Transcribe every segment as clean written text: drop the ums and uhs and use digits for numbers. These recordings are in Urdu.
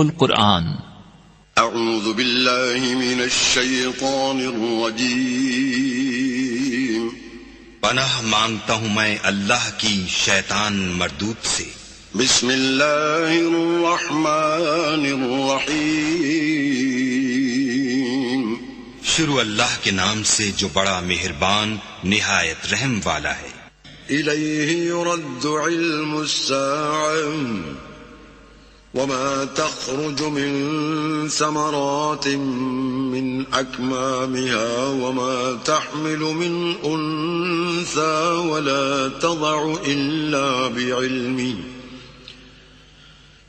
القرآن اعوذ باللہ من الشیطان الرجیم پناہ مانگتا ہوں میں اللہ کی شیطان مردود سے. بسم اللہ الرحمن الرحیم شروع اللہ کے نام سے جو بڑا مہربان نہایت رحم والا ہے. الیہ یرد علم الساعة وما تخرج من ثمرات من أكمامها وما تحمل من أنثى ولا تضع إلا بعلمه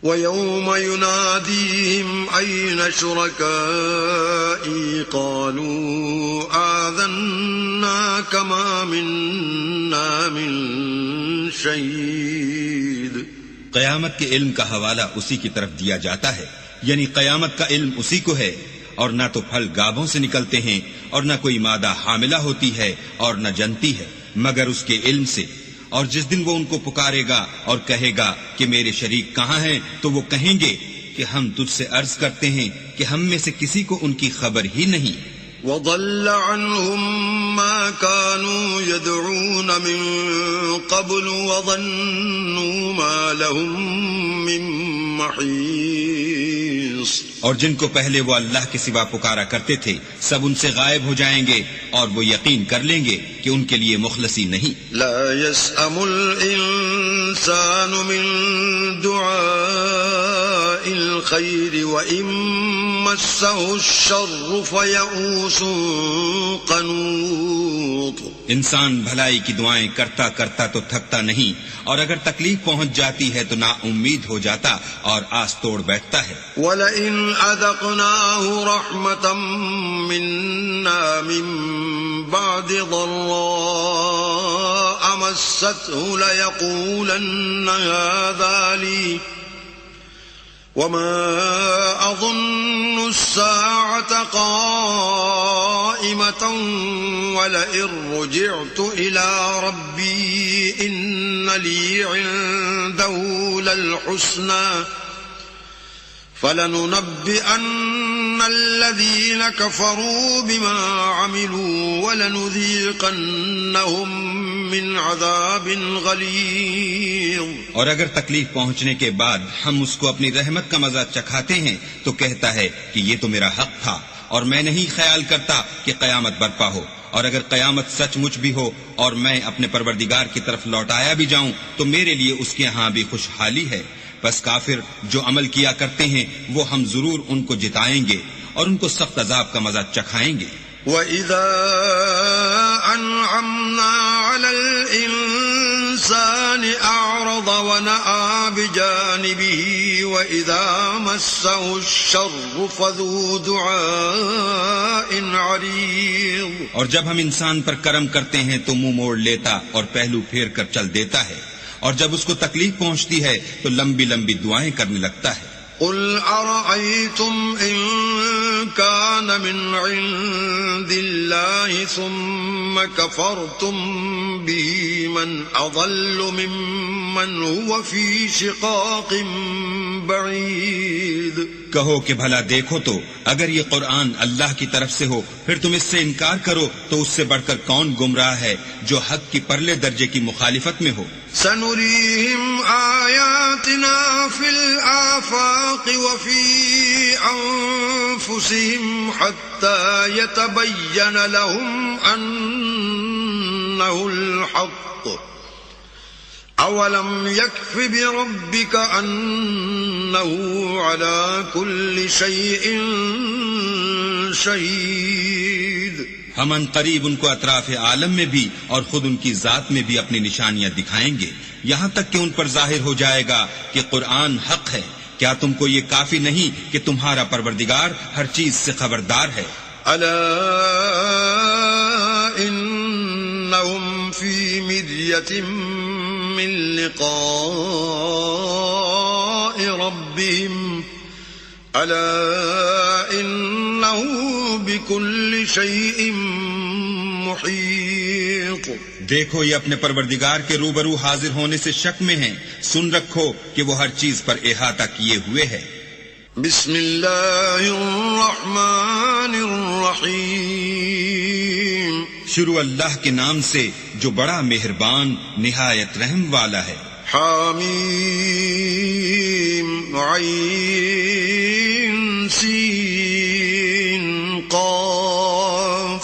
ويوم يناديهم أين شركائي قالوا آذناك ما منا من شهيد. قیامت کے علم کا حوالہ اسی کی طرف دیا جاتا ہے، یعنی قیامت کا علم اسی کو ہے، اور نہ تو پھل گابھوں سے نکلتے ہیں اور نہ کوئی مادہ حاملہ ہوتی ہے اور نہ جنتی ہے مگر اس کے علم سے. اور جس دن وہ ان کو پکارے گا اور کہے گا کہ میرے شریک کہاں ہیں، تو وہ کہیں گے کہ ہم تجھ سے عرض کرتے ہیں کہ ہم میں سے کسی کو ان کی خبر ہی نہیں. وضل عنهم ما كانوا يدعون من قبل وظنوا ما لهم من محيص. اور جن کو پہلے وہ اللہ کے سوا پکارا کرتے تھے سب ان سے غائب ہو جائیں گے اور وہ یقین کر لیں گے کہ ان کے لیے مخلصی نہیں. لا يسأم الإنسان من دعاء الخير وإن مسه الشر فيئوس قنوط. انسان بھلائی کی دعائیں کرتا کرتا تو تھکتا نہیں، اور اگر تکلیف پہنچ جاتی ہے تو نا امید ہو جاتا اور آس توڑ بیٹھتا ہے. وَلَئِنْ أَذَقْنَاهُ رَحْمَةً مِنَّا مِن بَعْدِ ضَرَّاءَ مَسَّتْهُ لَيَقُولَنَّ هَذَا لِي وَمَا أَظُنُّ السَّاعَةَ قَائِمَةً وَلَئِن رُّجِعْتُ إِلَى رَبِّي إِنَّ لِي عِندَهُ لَلْحُسْنَى فَلَنُنَبِّئَنَّ الَّذِينَ كَفَرُوا بِمَا عَمِلُوا وَلَنُذِيقَنَّهُم مِّنْ عَذَابٍ غَلِيظٍ. اور اگر تکلیف پہنچنے کے بعد ہم اس کو اپنی رحمت کا مزہ چکھاتے ہیں تو کہتا ہے کہ یہ تو میرا حق تھا اور میں نہیں خیال کرتا کہ قیامت برپا ہو. اور اگر قیامت سچ مچ بھی ہو اور میں اپنے پروردگار کی طرف لوٹایا بھی جاؤں تو میرے لیے اس کے ہاں بھی خوشحالی ہے. بس کافر جو عمل کیا کرتے ہیں وہ ہم ضرور ان کو جتائیں گے اور ان کو سخت عذاب کا مزہ چکھائیں گے. وَإِذَا أَنْعَمْنَا عَلَى الْإِنسَانِ أَعْرَضَ وَنَأَىٰ بِجَانِبِهِ وَإِذَا مَسَّهُ الشَّرُّ فَذُو دُعَاءٍ عَرِيضٍ. اور جب ہم انسان پر کرم کرتے ہیں تو منہ موڑ لیتا اور پہلو پھیر کر چل دیتا ہے، اور جب اس کو تکلیف پہنچتی ہے تو لمبی لمبی دعائیں کرنے لگتا ہے. قل أرأيتم إن كان من عند الله ثم كفرتم به من أضل ممن هو في شقاق بعيد. کہو کہ بھلا دیکھو تو اگر یہ قرآن اللہ کی طرف سے ہو پھر تم اس سے انکار کرو تو اس سے بڑھ کر کون گمراہ ہے جو حق کی پرلے درجے کی مخالفت میں ہو. سنريهم آياتنا في الآفاق وفي أنفسهم حتى يتبين لهم أنه الحق. أولم يكف بربك أنه على كل شيء شهيد. ہم ان قریب ان کو اطراف عالم میں بھی اور خود ان کی ذات میں بھی اپنی نشانیاں دکھائیں گے یہاں تک کہ ان پر ظاہر ہو جائے گا کہ قرآن حق ہے. کیا تم کو یہ کافی نہیں کہ تمہارا پروردگار ہر چیز سے خبردار ہے؟ الا انہم فی مریۃ من لقاء ربهم الا انہ بکل شیء محیط. دیکھو یہ اپنے پروردگار کے روبرو حاضر ہونے سے شک میں ہیں، سن رکھو کہ وہ ہر چیز پر احاطہ کیے ہوئے ہے. بسم الله الرحمن الرحيم شروع اللہ کے نام سے جو بڑا مہربان نہایت رحم والا ہے. حامیم عین سین قاف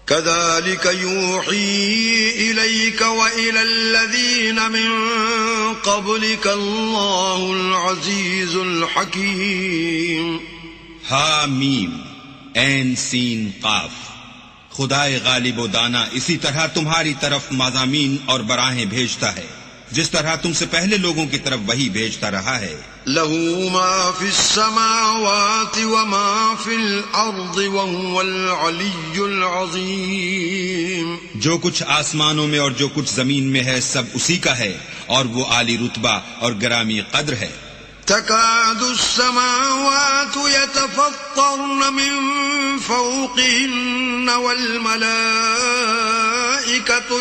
كذلك يوحي إليك وإلى الذين من قبلك الله العزيز الحكيم. حامیم عین سین قاف. خدائے غالب و دانا اسی طرح تمہاری طرف مضامین اور براہیں بھیجتا ہے جس طرح تم سے پہلے لوگوں کی طرف وہی بھیجتا رہا ہے. له ما في السماوات وما في الأرض وهو العلي العظيم. جو کچھ آسمانوں میں اور جو کچھ زمین میں ہے سب اسی کا ہے اور وہ عالی رتبہ اور گرامی قدر ہے. تكاد السماوات يتفطرن من فوقهن والملائكة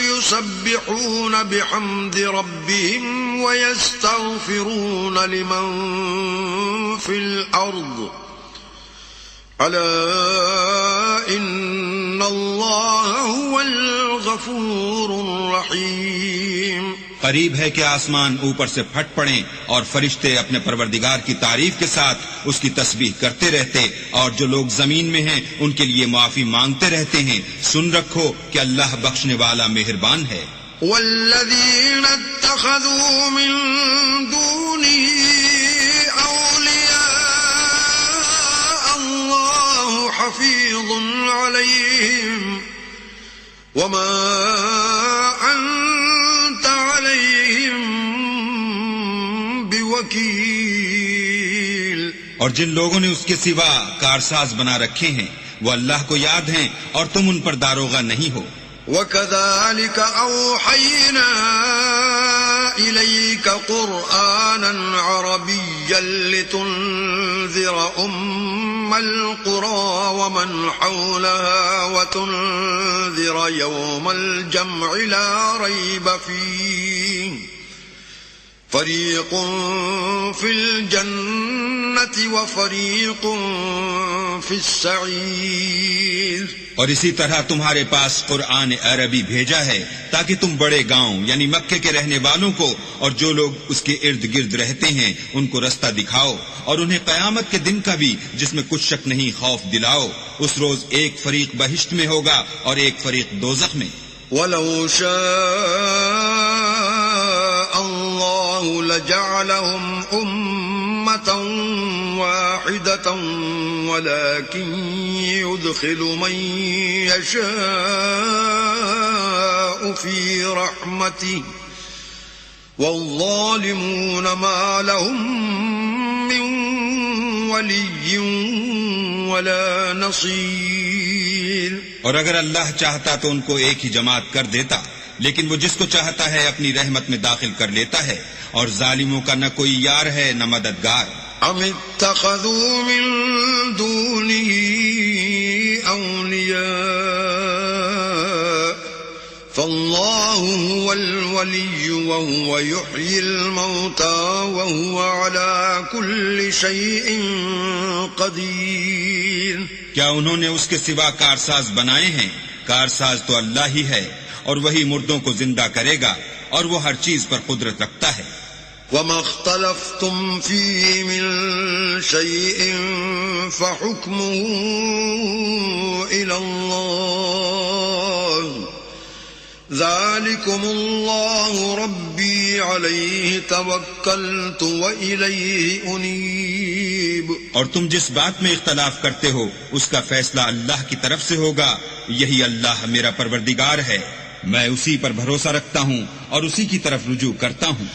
يسبحون بحمد ربهم ويستغفرون لمن في الأرض ألا إن الله هو الغفور الرحيم. قریب ہے کہ آسمان اوپر سے پھٹ پڑیں اور فرشتے اپنے پروردگار کی تعریف کے ساتھ اس کی تسبیح کرتے رہتے اور جو لوگ زمین میں ہیں ان کے لیے معافی مانگتے رہتے ہیں. سن رکھو کہ اللہ بخشنے والا مہربان ہے. والذین اتخذوا من دونه اولیاء اللہ حفیظ علیہم وما انت علیہم بوکیل. اور جن لوگوں نے اس کے سوا کارساز بنا رکھے ہیں وہ اللہ کو یاد ہیں اور تم ان پر داروغہ نہیں ہو. وَكَذَلِكَ أَوْحَيْنَا إِلَيْكَ قُرْآنًا عَرَبِيًّا لِتُنذِرَ أُمَّ الْقُرَى وَمَنْ حَوْلَهَا وَتُنذِرَ يَوْمَ الْجَمْعِ لَا رَيْبَ فِيهِ فَرِيقٌ فِي الْجَنَّةِ وَفَرِيقٌ فِي السَّعِيرِ. اور اسی طرح تمہارے پاس قرآن عربی بھیجا ہے تاکہ تم بڑے گاؤں یعنی مکے کے رہنے والوں کو اور جو لوگ اس کے ارد گرد رہتے ہیں ان کو رستہ دکھاؤ اور انہیں قیامت کے دن کا بھی جس میں کچھ شک نہیں خوف دلاؤ. اس روز ایک فریق بہشت میں ہوگا اور ایک فریق دوزخ میں. وَلَوْ شَاءَ اللَّهُ لَجَعَلَهُمْ أُمَّةً واحدة ولكن يدخل من يشاء في رحمته والظالمون ما لهم من ولي ولا نصير. اور اگر اللہ چاہتا تو ان کو ایک ہی جماعت کر دیتا لیکن وہ جس کو چاہتا ہے اپنی رحمت میں داخل کر لیتا ہے اور ظالموں کا نہ کوئی یار ہے نہ مددگار. ام اتخذوا من دونه اولیاء فالله هو الولي وهو يحيي الموتى وهو على كل شيء قدير. کیا انہوں نے اس کے سوا کارساز بنائے ہیں؟ کارساز تو اللہ ہی ہے اور وہی مردوں کو زندہ کرے گا اور وہ ہر چیز پر قدرت رکھتا ہے. وَمَا اخْتَلَفْتُمْ فِيهِ مِنْ شَيْءٍ فَحُكْمُهُ إِلَى اللَّهِ ذَلِكُمُ اللَّهُ رَبِّي عَلَيْهِ تَوَكَّلْتُ وَإِلَيْهِ أُنِيبُ. اور تم جس بات میں اختلاف کرتے ہو اس کا فیصلہ اللہ کی طرف سے ہوگا. یہی اللہ میرا پروردگار ہے، میں اسی پر بھروسہ رکھتا ہوں اور اسی کی طرف رجوع کرتا ہوں.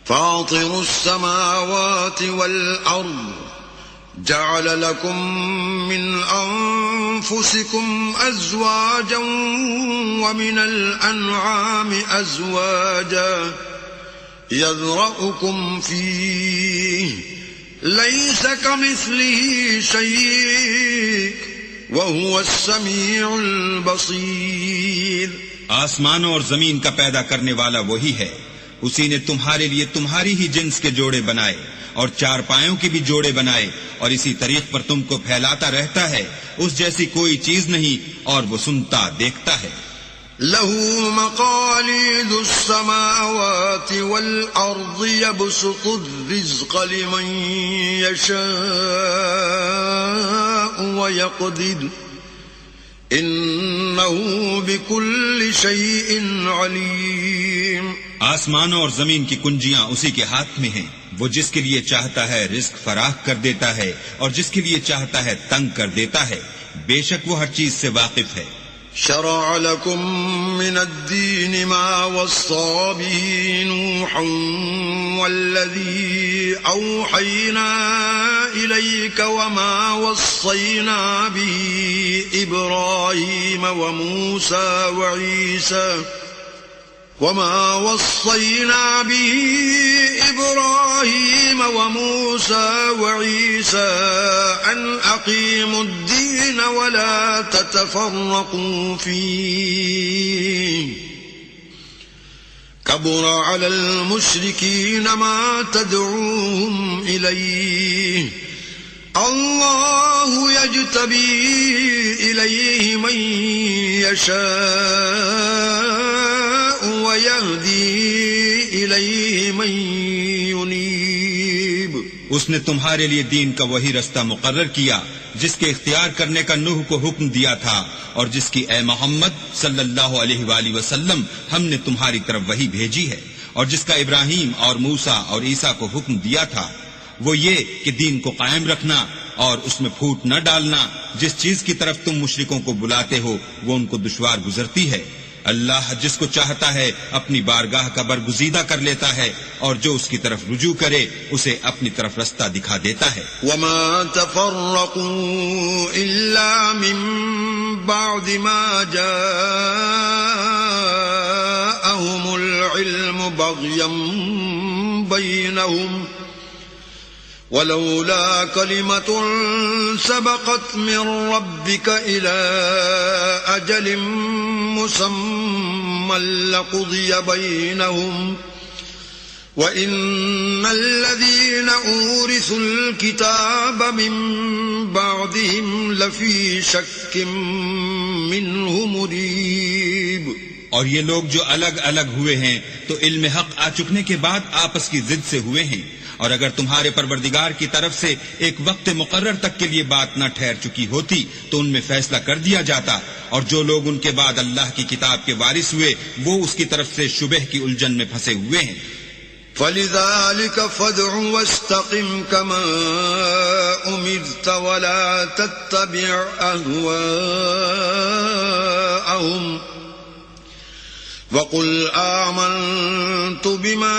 فاطر السماوات والأرض جعل لكم من أنفسكم أزواجا ومن الأنعام أزواجا يذرأكم فيه ليس كمثله شيء وهو السميع البصير. آسمانوں اور زمین کا پیدا کرنے والا وہی ہے، اسی نے تمہارے لیے تمہاری ہی جنس کے جوڑے بنائے اور چار پایوں کے بھی جوڑے بنائے، اور اسی طریق پر تم کو پھیلاتا رہتا ہے، اس جیسی کوئی چیز نہیں، اور وہ سنتا دیکھتا ہے۔ له مقاليد السماوات والأرض يبسط الرزق لمن يشاء ويقدر إنه بكل شيء عليم۔ آسمانوں اور زمین کی کنجیاں اسی کے ہاتھ میں ہیں، وہ جس کے لیے چاہتا ہے رزق فراخ کر دیتا ہے اور جس کے لیے چاہتا ہے تنگ کر دیتا ہے، بے شک وہ ہر چیز سے واقف ہے۔ شرع لكم من الدين ما وصى به نوحا والذي أوحينا إليك وما وصينا به إبراهيم وموسى وعيسى أن أقيموا الدين ولا تتفرقوا فيه كبر على المشركين ما تدعوهم إليه الله يجتبي إليه من يشاء ويهدي إليه من ينيب۔ اس نے تمہارے لیے دین کا وہی رستہ مقرر کیا جس کے اختیار کرنے کا نوح کو حکم دیا تھا، اور جس کی اے محمد صلی اللہ علیہ وآلہ وسلم ہم نے تمہاری طرف وہی بھیجی ہے، اور جس کا ابراہیم اور موسیٰ اور عیسیٰ کو حکم دیا تھا، وہ یہ کہ دین کو قائم رکھنا اور اس میں پھوٹ نہ ڈالنا۔ جس چیز کی طرف تم مشرکوں کو بلاتے ہو وہ ان کو دشوار گزرتی ہے۔ اللہ جس کو چاہتا ہے اپنی بارگاہ کا برگزیدہ کر لیتا ہے، اور جو اس کی طرف رجوع کرے اسے اپنی طرف رستہ دکھا دیتا ہے۔ وما تفرقوا إلا من بعد ما جاءهم العلم بغيا بينهم ولولا كلمة سبقت من ربك إلى أجل مسمى لقضي بينهم وإن الذين أورثوا الكتاب من بعدهم لفي شك منه مريب۔ اور یہ لوگ جو الگ الگ ہوئے ہیں تو علم حق آ چکنے کے بعد آپس کی ضد سے ہوئے ہیں، اور اگر تمہارے پروردگار کی طرف سے ایک وقت مقرر تک کے لیے بات نہ ٹھہر چکی ہوتی تو ان میں فیصلہ کر دیا جاتا، اور جو لوگ ان کے بعد اللہ کی کتاب کے وارث ہوئے وہ اس کی طرف سے شبہ کی الجھن میں پھنسے ہوئے ہیں۔ فَلِذَلِكَ فَادْعُ وَاسْتَقِمْ كَمَا أُمِرْتَ وَلَا تَتَّبِعْ أَهْوَاءَهُمْ وَقُلْ آمَنْتُ بِمَا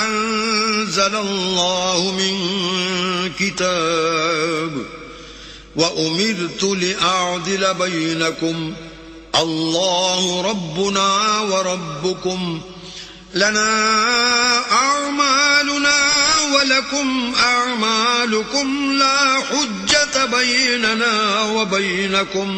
أَنزَلَ اللَّهُ مِنْ كِتَابٍ وَأُمِرْتُ لِأَعْدِلَ بَيْنَكُمْ اللَّهُ رَبُّنَا وَرَبُّكُمْ لَنَا أَعْمَالُنَا وَلَكُمْ أَعْمَالُكُمْ لَا حُجَّةَ بَيْنَنَا وَبَيْنَكُمْ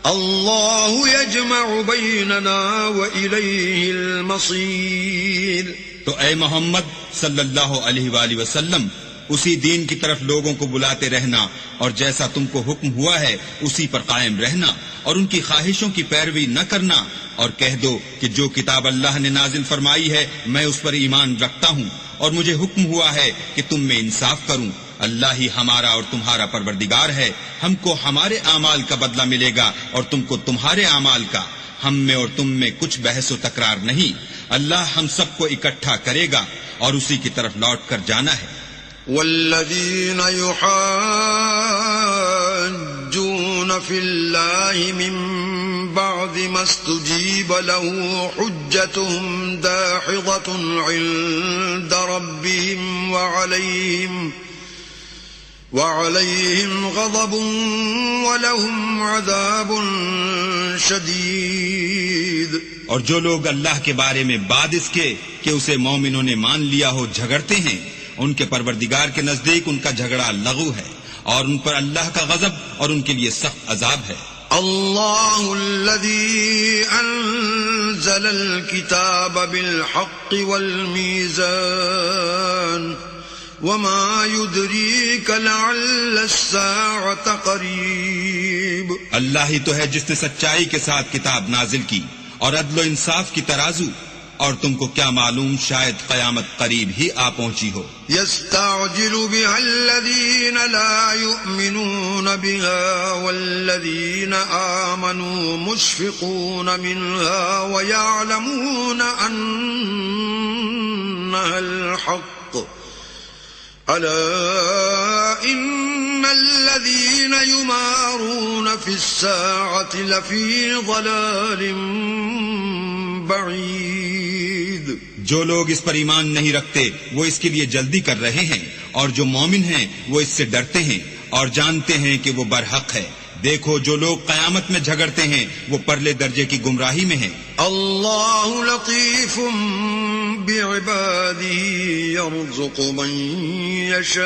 اللہ یجمع بیننا وإلیہ المصیر۔ تو اے محمد صلی اللہ علیہ وآلہ وسلم اسی دین کی طرف لوگوں کو بلاتے رہنا، اور جیسا تم کو حکم ہوا ہے اسی پر قائم رہنا، اور ان کی خواہشوں کی پیروی نہ کرنا، اور کہہ دو کہ جو کتاب اللہ نے نازل فرمائی ہے میں اس پر ایمان رکھتا ہوں، اور مجھے حکم ہوا ہے کہ تم میں انصاف کروں۔ اللہ ہی ہمارا اور تمہارا پروردگار ہے، ہم کو ہمارے اعمال کا بدلہ ملے گا اور تم کو تمہارے اعمال کا، ہم میں اور تم میں کچھ بحث و تکرار نہیں۔ اللہ ہم سب کو اکٹھا کرے گا اور اسی کی طرف لوٹ کر جانا ہے۔ والذین یحاجون فی اللہ من بعد ما استجیب له حجتهم داحضة عند ربهم وعليهم غضب ولهم عذاب شدید۔ اور جو لوگ اللہ کے بارے میں بعد اس کے کہ اسے مومنوں نے مان لیا ہو جھگڑتے ہیں، ان کے پروردگار کے نزدیک ان کا جھگڑا لغو ہے، اور ان پر اللہ کا غضب اور ان کے لیے سخت عذاب ہے۔ الله الذي أنزل الكتاب بالحق والميزان وما يدريك لعل الساعة قريب. اللہ ہی تو ہے جس نے سچائی کے ساتھ کتاب نازل کی اور عدل و انصاف کی ترازو، اور تم کو کیا معلوم شاید قیامت قریب ہی آ پہنچی ہو. يستعجل بها الذين لا يؤمنون بها والذين آمنوا مشفقون منها ويعلمون أنها الحق ألا إن الذين يمارون في الساعة لفي ضلال بعید. جو لوگ اس پر ایمان نہیں رکھتے وہ اس کے لیے جلدی کر رہے ہیں، اور جو مومن ہیں وہ اس سے ڈرتے ہیں اور جانتے ہیں کہ وہ برحق ہے. دیکھو جو لوگ قیامت میں جھگڑتے ہیں وہ پرلے درجے کی گمراہی میں ہیں. اللہ لطیف بعباده يرزق من يشاء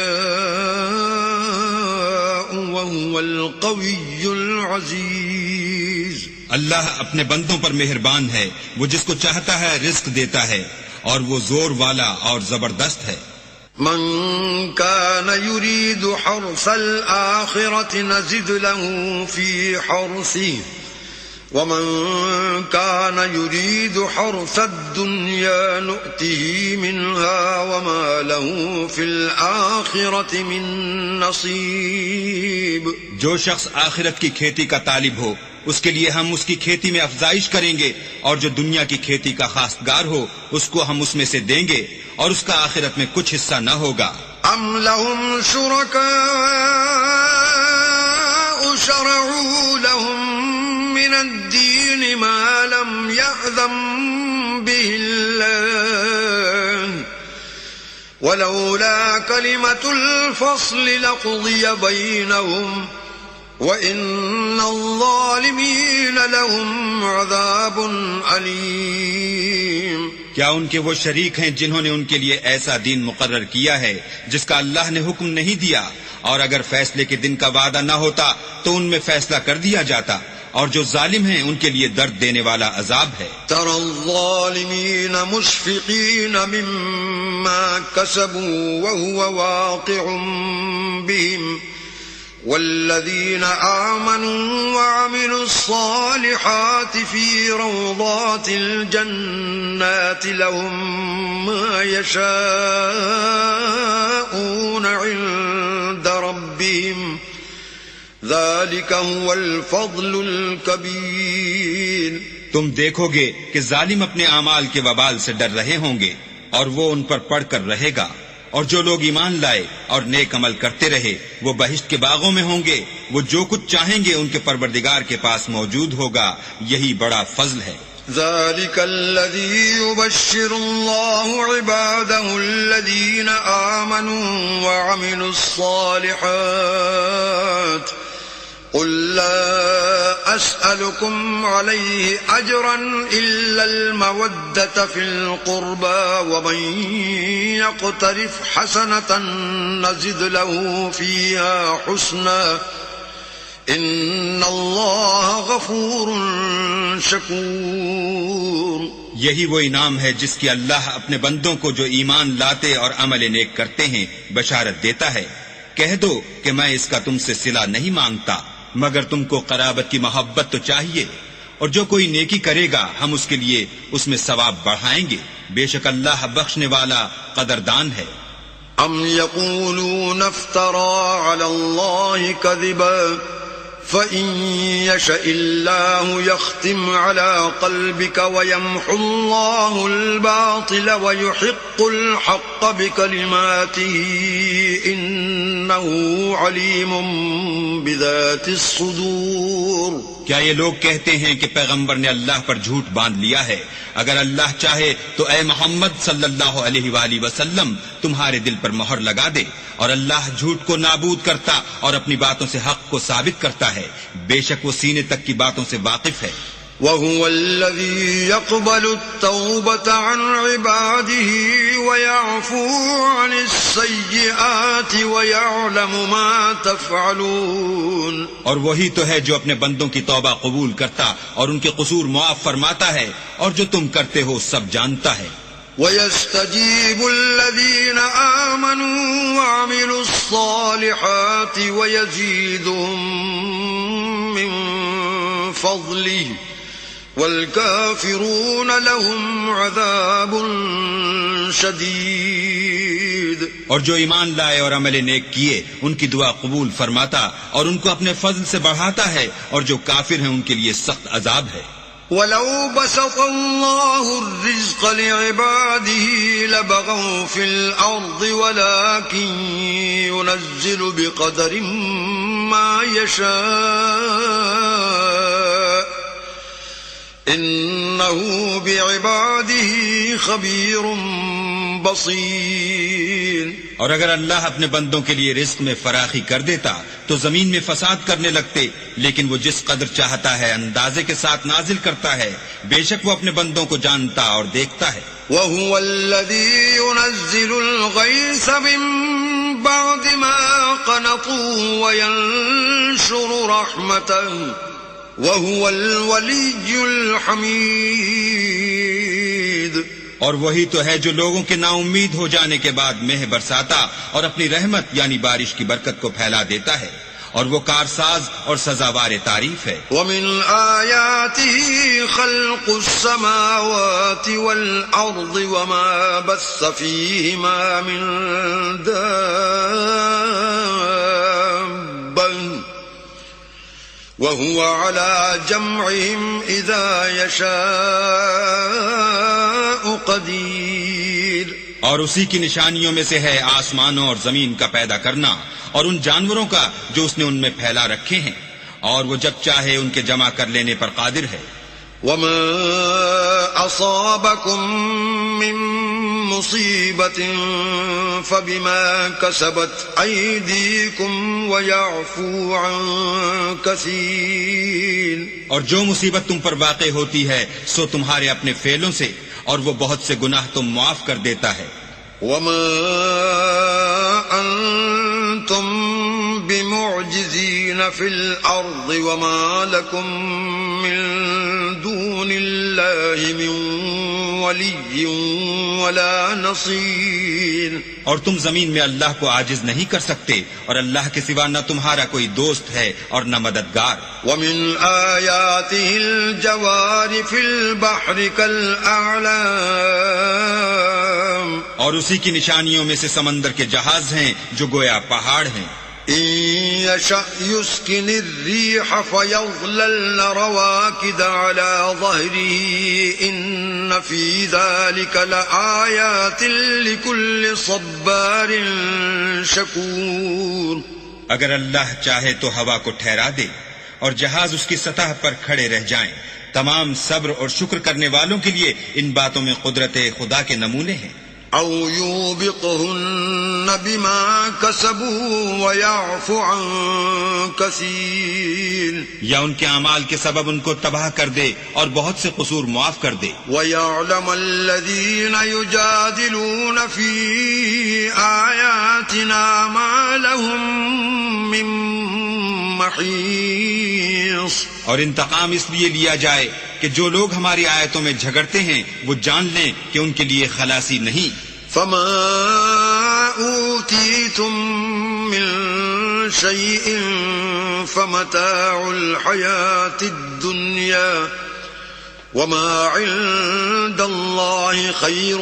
وهو القوي العزيز. اللہ اپنے بندوں پر مہربان ہے، وہ جس کو چاہتا ہے رزق دیتا ہے، اور وہ زور والا اور زبردست ہے. من كان يريد حرث الآخرة نزد له في حرثه ومن كان يريد حرث الدنيا نؤته منها وما له في الآخرة من نصيب. جو شخص آخرت کی کھیتی کا طالب ہو اس کے لیے ہم اس کی کھیتی میں افزائش کریں گے، اور جو دنیا کی کھیتی کا خواستگار ہو اس کو ہم اس میں سے دیں گے، اور اس کا آخرت میں کچھ حصہ نہ ہوگا. ام لهم شركاء شرعوا لهم من الدين ما لم يأذن به الله ولولا كلمة الفصل لقضي بينهم وَإِنَّ الظَّالِمِينَ لَهُمْ عَذَابٌ أَلِيمٌ. کیا ان کے وہ شریک ہیں جنہوں نے ان کے لیے ایسا دین مقرر کیا ہے جس کا اللہ نے حکم نہیں دیا، اور اگر فیصلے کے دن کا وعدہ نہ ہوتا تو ان میں فیصلہ کر دیا جاتا، اور جو ظالم ہیں ان کے لیے درد دینے والا عذاب ہے. تَرَى الظَّالِمِينَ مُشْفِقِينَ مِمَّا كَسَبُوا وَهُوَ وَاقِعٌ بِهِمْ والذين آمنوا وعملوا الصالحات في روضات الجنات لهم ما يشاءون عند ربهم ذلك هو الفضل الكبير. تم دیکھو گے کہ ظالم اپنے اعمال کے وبال سے ڈر رہے ہوں گے اور وہ ان پر پڑھ کر رہے گا، اور جو لوگ ایمان لائے اور نیک عمل کرتے رہے وہ بہشت کے باغوں میں ہوں گے، وہ جو کچھ چاہیں گے ان کے پروردگار کے پاس موجود ہوگا، یہی بڑا فضل ہے. ذلك الذي يبشر الله عباده الذين آمنوا وعملوا الصالحات قل لا أسألكم عليه أجرا إلا المودة في القربى ومن يقترف حسنة نزد له فيها حسنا إن الله غفور شكور. یہی وہ انعام ہے جس کی اللہ اپنے بندوں کو جو ایمان لاتے اور عمل نیک کرتے ہیں بشارت دیتا ہے. کہہ دو کہ میں اس کا تم سے صلہ نہیں مانگتا مگر تم کو قرابت کی محبت تو چاہیے، اور جو کوئی نیکی کرے گا ہم اس کے لیے اس میں ثواب بڑھائیں گے، بے شک اللہ بخشنے والا قدردان ہے. ام یقولون افترى على الله كذبا فإن يشاء الله يختم على قلبك ويمحو الله الباطل ويحق الحق بكلماته إنه عليم بذات الصدور. کیا یہ لوگ کہتے ہیں کہ پیغمبر نے اللہ پر جھوٹ باندھ لیا ہے؟ اگر اللہ چاہے تو اے محمد صلی اللہ علیہ وآلہ وسلم تمہارے دل پر مہر لگا دے، اور اللہ جھوٹ کو نابود کرتا اور اپنی باتوں سے حق کو ثابت کرتا ہے، بے شک وہ سینے تک کی باتوں سے واقف ہے. وهو الذي يقبل التوبة عن عباده ويعفو عن السيئات ويعلم ما تفعلون. اور وہی تو ہے جو اپنے بندوں کی توبہ قبول کرتا اور ان کے قصور معاف فرماتا ہے، اور جو تم کرتے ہو سب جانتا ہے. وَيَسْتَجِيبُ الَّذِينَ آمَنُوا وَعَمِلُوا الصَّالِحَاتِ وَيَزِيدُهُم مِّن فَضْلِهِ وَالْكَافِرُونَ لَهُمْ عَذَابٌ شَدِيدٌ. اور جو ایمان لائے اور عمل نیک کیے ان کی دعا قبول فرماتا اور ان کو اپنے فضل سے بڑھاتا ہے، اور جو کافر ہیں ان کے لیے سخت عذاب ہے. وَلَوْ بَسَطَ اللَّهُ الرِّزْقَ لِعِبَادِهِ لَبَغَوْا فِي الْأَرْضِ وَلَكِن يُنَزِّلُ بِقَدَرٍ مَّا يَشَاءُ إِنَّهُ بِعِبَادِهِ خَبِيرٌ بَصِيرٌ. اور اگر اللہ اپنے بندوں کے لیے رزق میں فراخی کر دیتا تو زمین میں فساد کرنے لگتے، لیکن وہ جس قدر چاہتا ہے اندازے کے ساتھ نازل کرتا ہے. بے شک وہ اپنے بندوں کو جانتا اور دیکھتا ہے. وَهُوَ الَّذِي يُنَزِّلُ الْغَيْثَ مِن بَعْدِ مَا قَنَطُوا وَيَنشُرُ رَحْمَتَهُ وَهُوَ الْوَلِيُّ الْحَمِيدُ. اور وہی تو ہے جو لوگوں کے نا امید ہو جانے کے بعد مہ برساتا اور اپنی رحمت یعنی بارش کی برکت کو پھیلا دیتا ہے، اور وہ کارساز اور سزاوار تعریف ہے. وَمِنْ آيَاتِهِ خَلْقُ السَّمَاوَاتِ وَالْأَرْضِ وَمَا بَثَّ فِيهِمَا مِنْ دَابَّةٍ وَهُوَ عَلَى جَمْعِهِمْ إِذَا يَشَاءُ قَدِيرٌ. اور اسی کی نشانیوں میں سے ہے آسمانوں اور زمین کا پیدا کرنا، اور ان جانوروں کا جو اس نے ان میں پھیلا رکھے ہیں، اور وہ جب چاہے ان کے جمع کر لینے پر قادر ہے. وَمَا أَصَابَكُم مِّن مُّصِيبَةٍ فَبِمَا كَسَبَتْ أَيْدِيكُمْ وَيَعْفُو عَن كَثِيرٍ. اور جو مصیبت تم پر واقع ہوتی ہے سو تمہارے اپنے فعلوں سے، اور وہ بہت سے گناہ تم معاف کر دیتا ہے. وَمَا أَنتُم بِمُعْجِزِينَ فِي الْأَرْضِ وَمَا لَكُم مِّن دُونِ اللَّهِ مِن وَلِيٍّ وَلَا نَصِيرٍ. اور تم زمین میں اللہ کو عاجز نہیں کر سکتے، اور اللہ کے سوا نہ تمہارا کوئی دوست ہے اور نہ مددگار. وَمِنْ آيَاتِهِ الْجَوَارِ فِي الْبَحْرِ كَالْأَعْلَامِ. اور اسی کی نشانیوں میں سے سمندر کے جہاز ہیں جو گویا پہاڑ ہیں. إِن يَشَأْ يُسْكِنِ الرِّيحَ فَيَظْلَلْنَ رَوَاكِدَ عَلَى ظَهْرِهِ إِنَّ فِي ذَلِكَ لَآيَاتٍ لِكُلِّ صَبَّارٍ شَكُورٍ. اگر اللہ چاہے تو ہوا کو ٹھہرا دے اور جہاز اس کی سطح پر کھڑے رہ جائیں. تمام صبر اور شکر کرنے والوں کے لیے ان باتوں میں قدرت خدا کے نمونے ہیں. أَوْ يُوبِقْهُنَّ بِمَا كَسَبُوا وَيَعْفُ عَن كَثِيرٍ. یا ان کے اعمال کے سبب ان کو تباہ کر دے اور بہت سے قصور معاف کر دے. وَيَعْلَمَ الَّذِينَ يُجَادِلُونَ فِي آيَاتِنَا مَا لَهُم مِّن مَّحِيصٍ. اور انتقام اس لیے لیا جائے کہ جو لوگ ہماری آیتوں میں جھگڑتے ہیں وہ جان لیں کہ ان کے لیے خلاصی نہیں. فَمَا أُوتِيتُم مِّن شَيْءٍ فَمَتَاعُ الْحَيَاةِ الدُّنْيَا وَمَا عِندَ اللَّهِ خَيْرٌ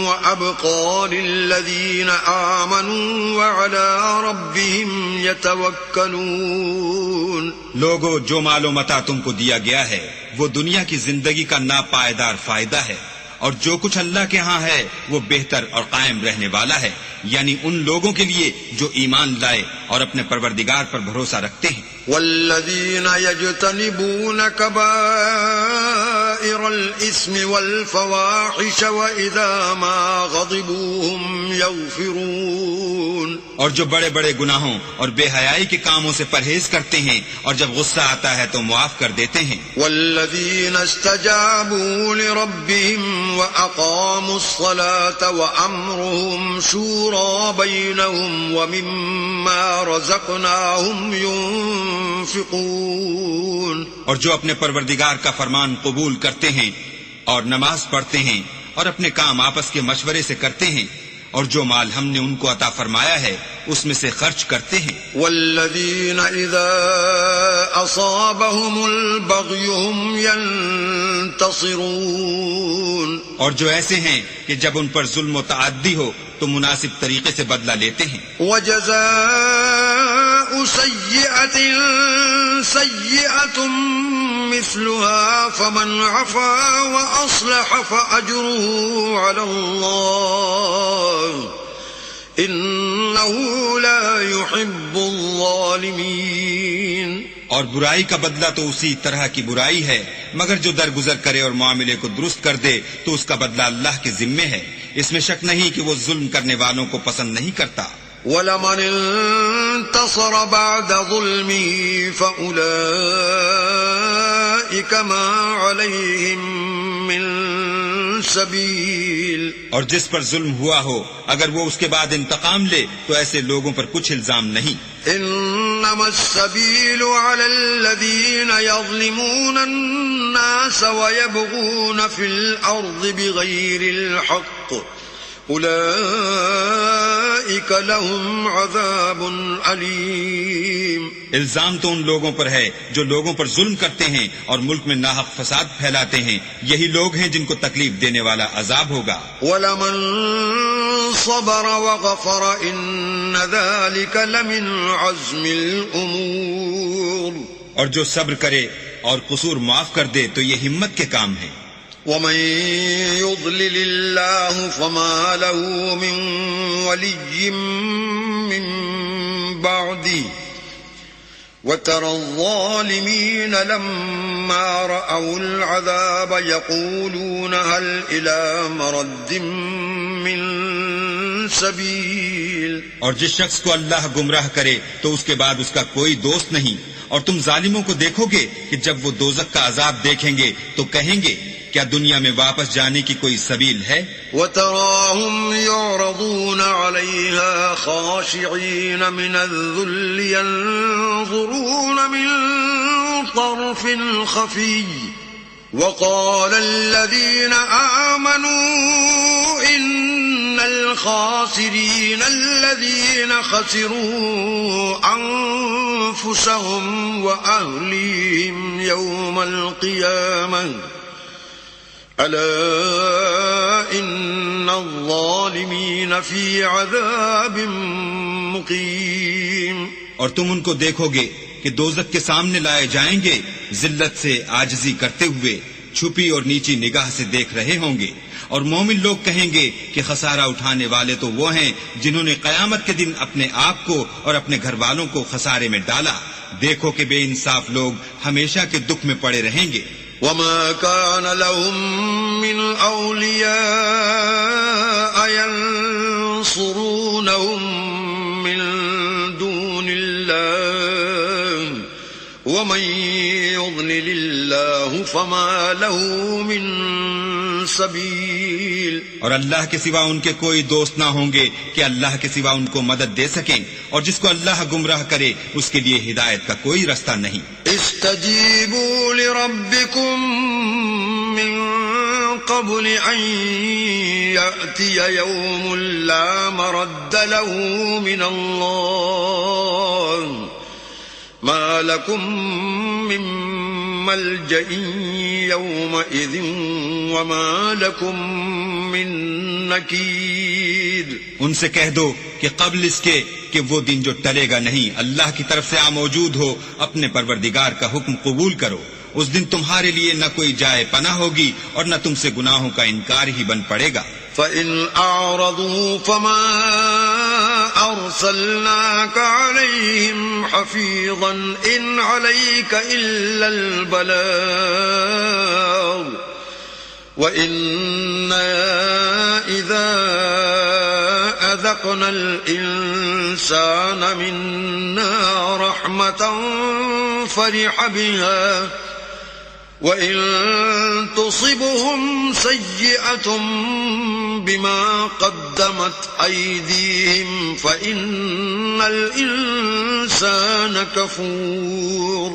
وَأَبْقَىٰ لِلَّذِينَ آمَنُوا وَعَلَىٰ رَبِّهِمْ يَتَوَكَّلُونَ. لوگو جو مال و متاع تم کو دیا گیا ہے وہ دنیا کی زندگی کا ناپائیدار فائدہ ہے، اور جو کچھ اللہ کے ہاں ہے وہ بہتر اور قائم رہنے والا ہے، یعنی ان لوگوں کے لیے جو ایمان لائے اور اپنے پروردگار پر بھروسہ رکھتے ہیں. والذین یجتنبون کبائر الاسم والفواحش وإذا ما غضبوا هم یغفرون. اور جو بڑے بڑے گناہوں اور بے حیائی کے کاموں سے پرہیز کرتے ہیں اور جب غصہ آتا ہے تو معاف کر دیتے ہیں. والذین استجابوا لربهم وأقاموا الصلاة وأمرهم شورى بينهم ومما رزقناهم ينفقون. اور جو اپنے پروردگار کا فرمان قبول کرتے ہیں اور نماز پڑھتے ہیں اور اپنے کام آپس کے مشورے سے کرتے ہیں اور جو مال ہم نے ان کو عطا فرمایا ہے اس میں سے خرچ کرتے ہیں. والذین اذا اصابهم البغی هم ینتصرون. اور جو ایسے ہیں کہ جب ان پر ظلم و تعدی ہو تو مناسب طریقے سے بدلہ لیتے ہیں. وجزاء سیئۃ سیئۃ مثلها فمن عفا واصلح فاجره علی اللہ انه لا يحب الظالمین. اور برائی کا بدلہ تو اسی طرح کی برائی ہے مگر جو درگزر کرے اور معاملے کو درست کر دے تو اس کا بدلہ اللہ کے ذمے ہے. اس میں شک نہیں کہ وہ ظلم کرنے والوں کو پسند نہیں کرتا. وَلَمَنِ انتصر بعد ظلمه فأولئك ما عليهم من سبيل. اور جس پر ظلم ہوا ہو اگر وہ اس کے بعد انتقام لے تو ایسے لوگوں پر کچھ الزام نہیں. انما السبيل على الذين يظلمون الناس ويبغون في الارض بغير الحق اولئك لهم عذاب علیم. الزام تو ان لوگوں پر ہے جو لوگوں پر ظلم کرتے ہیں اور ملک میں ناحق فساد پھیلاتے ہیں. یہی لوگ ہیں جن کو تکلیف دینے والا عذاب ہوگا. وَلَمَنْ صَبَرَ وَغَفَرَ إِنَّ ذَلِكَ لَمِنْ عَزْمِ الْأُمُورِ. اور جو صبر کرے اور قصور معاف کر دے تو یہ ہمت کے کام ہے. وَمَن يُضْلِلِ اللَّهُ فَمَا لَهُ مِن وَلِيٍّ مِّن بَعْدِهِ وَتَرَى الظَّالِمِينَ لَمَّا رَأَوُا الْعَذَابَ يَقُولُونَ هَلْ إِلَى مَرَدٍ مِّن سَبِيلٍ. اور جس شخص کو اللہ گمراہ کرے تو اس کے بعد اس کا کوئی دوست نہیں. اور تم ظالموں کو دیکھو گے کہ جب وہ دوزخ کا عذاب دیکھیں گے تو کہیں گے کیا دنیا میں واپس جانے کی کوئی سبیل ہے؟ وَتَرَاهُمْ يُعْرَضُونَ عَلَيْهَا خَاشِعِينَ مِنَ الذُّلِّ يَنظُرُونَ مِن طَرْفٍ خَفِيٍّ وَقَالَ الَّذِينَ آمَنُوا إِنَّ الْخَاسِرِينَ الَّذِينَ خَسِرُوا أَنفُسَهُمْ وَأَهْلِيهِمْ يَوْمَ الْقِيَامَةِ أَلَا إِنَّ الظَّالِمِينَ فِي عَذَابٍ مُقِيمٍ. اور تم ان کو دیکھو گے کہ دوزخ کے سامنے لائے جائیں گے ذلت سے عاجزی کرتے ہوئے چھپی اور نیچی نگاہ سے دیکھ رہے ہوں گے. اور مومن لوگ کہیں گے کہ خسارہ اٹھانے والے تو وہ ہیں جنہوں نے قیامت کے دن اپنے آپ کو اور اپنے گھر والوں کو خسارے میں ڈالا. دیکھو کہ بے انصاف لوگ ہمیشہ کے دکھ میں پڑے رہیں گے. وَمَا كَانَ لَهُم مِّنْ أَوْلِيَاءَ يَنصُرُونَهُم مِّن دُونِ اللَّهِ وَمَن يُضْلِلِ اللَّهُ فَمَا لَهُ مِن سَبِيلٍ. اور اللہ کے سوا ان کے کوئی دوست نہ ہوں گے کہ اللہ کے سوا ان کو مدد دے سکیں. اور جس کو اللہ گمراہ کرے اس کے لیے ہدایت کا کوئی رستہ نہیں. استجیبوا لربکم من قبل ان یأتی یوم لا مرد له من اللہ ما لکم من ملجأ یومئذ وما لکم من نکیر. ان سے کہہ دو کہ قبل اس کے کہ وہ دن جو ٹلے گا نہیں اللہ کی طرف سے موجود ہو اپنے پروردگار کا حکم قبول کرو. اس دن تمہارے لیے نہ کوئی جائے پناہ ہوگی اور نہ تم سے گناہوں کا انکار ہی بن پڑے گا. فَإِنْ أَعْرَضُوا فَمَا أَرْسَلْنَاكَ عَلَيْهِمْ حَفِيظًا إِنْ عَلَيْكَ إِلَّا الْبَلَاغُ وَإِنَّا إِذَا أَذَقْنَا خلقنا الإنسان منا رحمة فرح بها وإن تصبهم سيئة بما قدمت أيديهم فإن الإنسان كفور.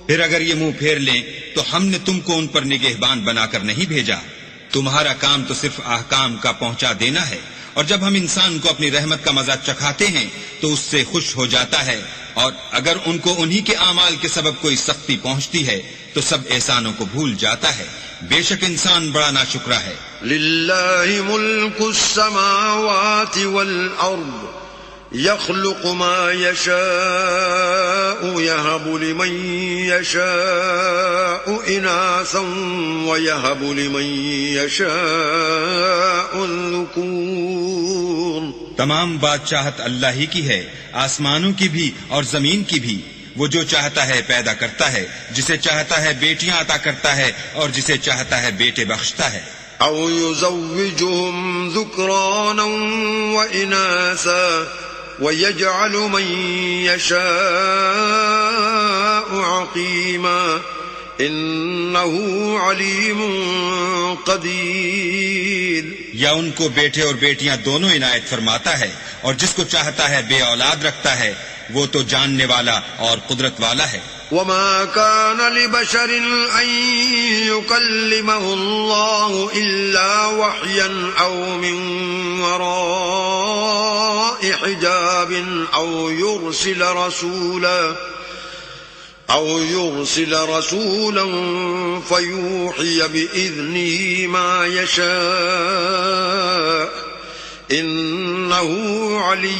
پھر اگر یہ منہ پھیر لیں تو ہم نے تم کو ان پر نگہبان بنا کر نہیں بھیجا. تمہارا کام تو صرف احکام کا پہنچا دینا ہے، اور جب ہم انسان کو اپنی رحمت کا مزہ چکھاتے ہیں تو اس سے خوش ہو جاتا ہے، اور اگر ان کو انہی کے اعمال کے سبب کوئی سختی پہنچتی ہے تو سب احسانوں کو بھول جاتا ہے. بے شک انسان بڑا ناشکرا ہے. للہ ملک السماوات والارض يخلق ما يشاء يهب لمن يشاء إناثا ويهب لمن يشاء الذكور. تمام بادشاہت اللہ ہی کی ہے، آسمانوں کی بھی اور زمین کی بھی. وہ جو چاہتا ہے پیدا کرتا ہے، جسے چاہتا ہے بیٹیاں عطا کرتا ہے اور جسے چاہتا ہے بیٹے بخشتا ہے. او يزوجهم ذكرانا وإناثا ويجعل من يشاء عقيما إنه عليم قدير. یا ان کو بیٹے اور بیٹیاں دونوں عنایت فرماتا ہے، اور جس کو چاہتا ہے بے اولاد رکھتا ہے، وہ تو جاننے والا اور قدرت والا ہے. وما كان لبشر أن يكلمه الله إلا وحيا أو من وراء حجاب أو يرسل رسولا فيوحي بإذنه ما يشاء إنه علي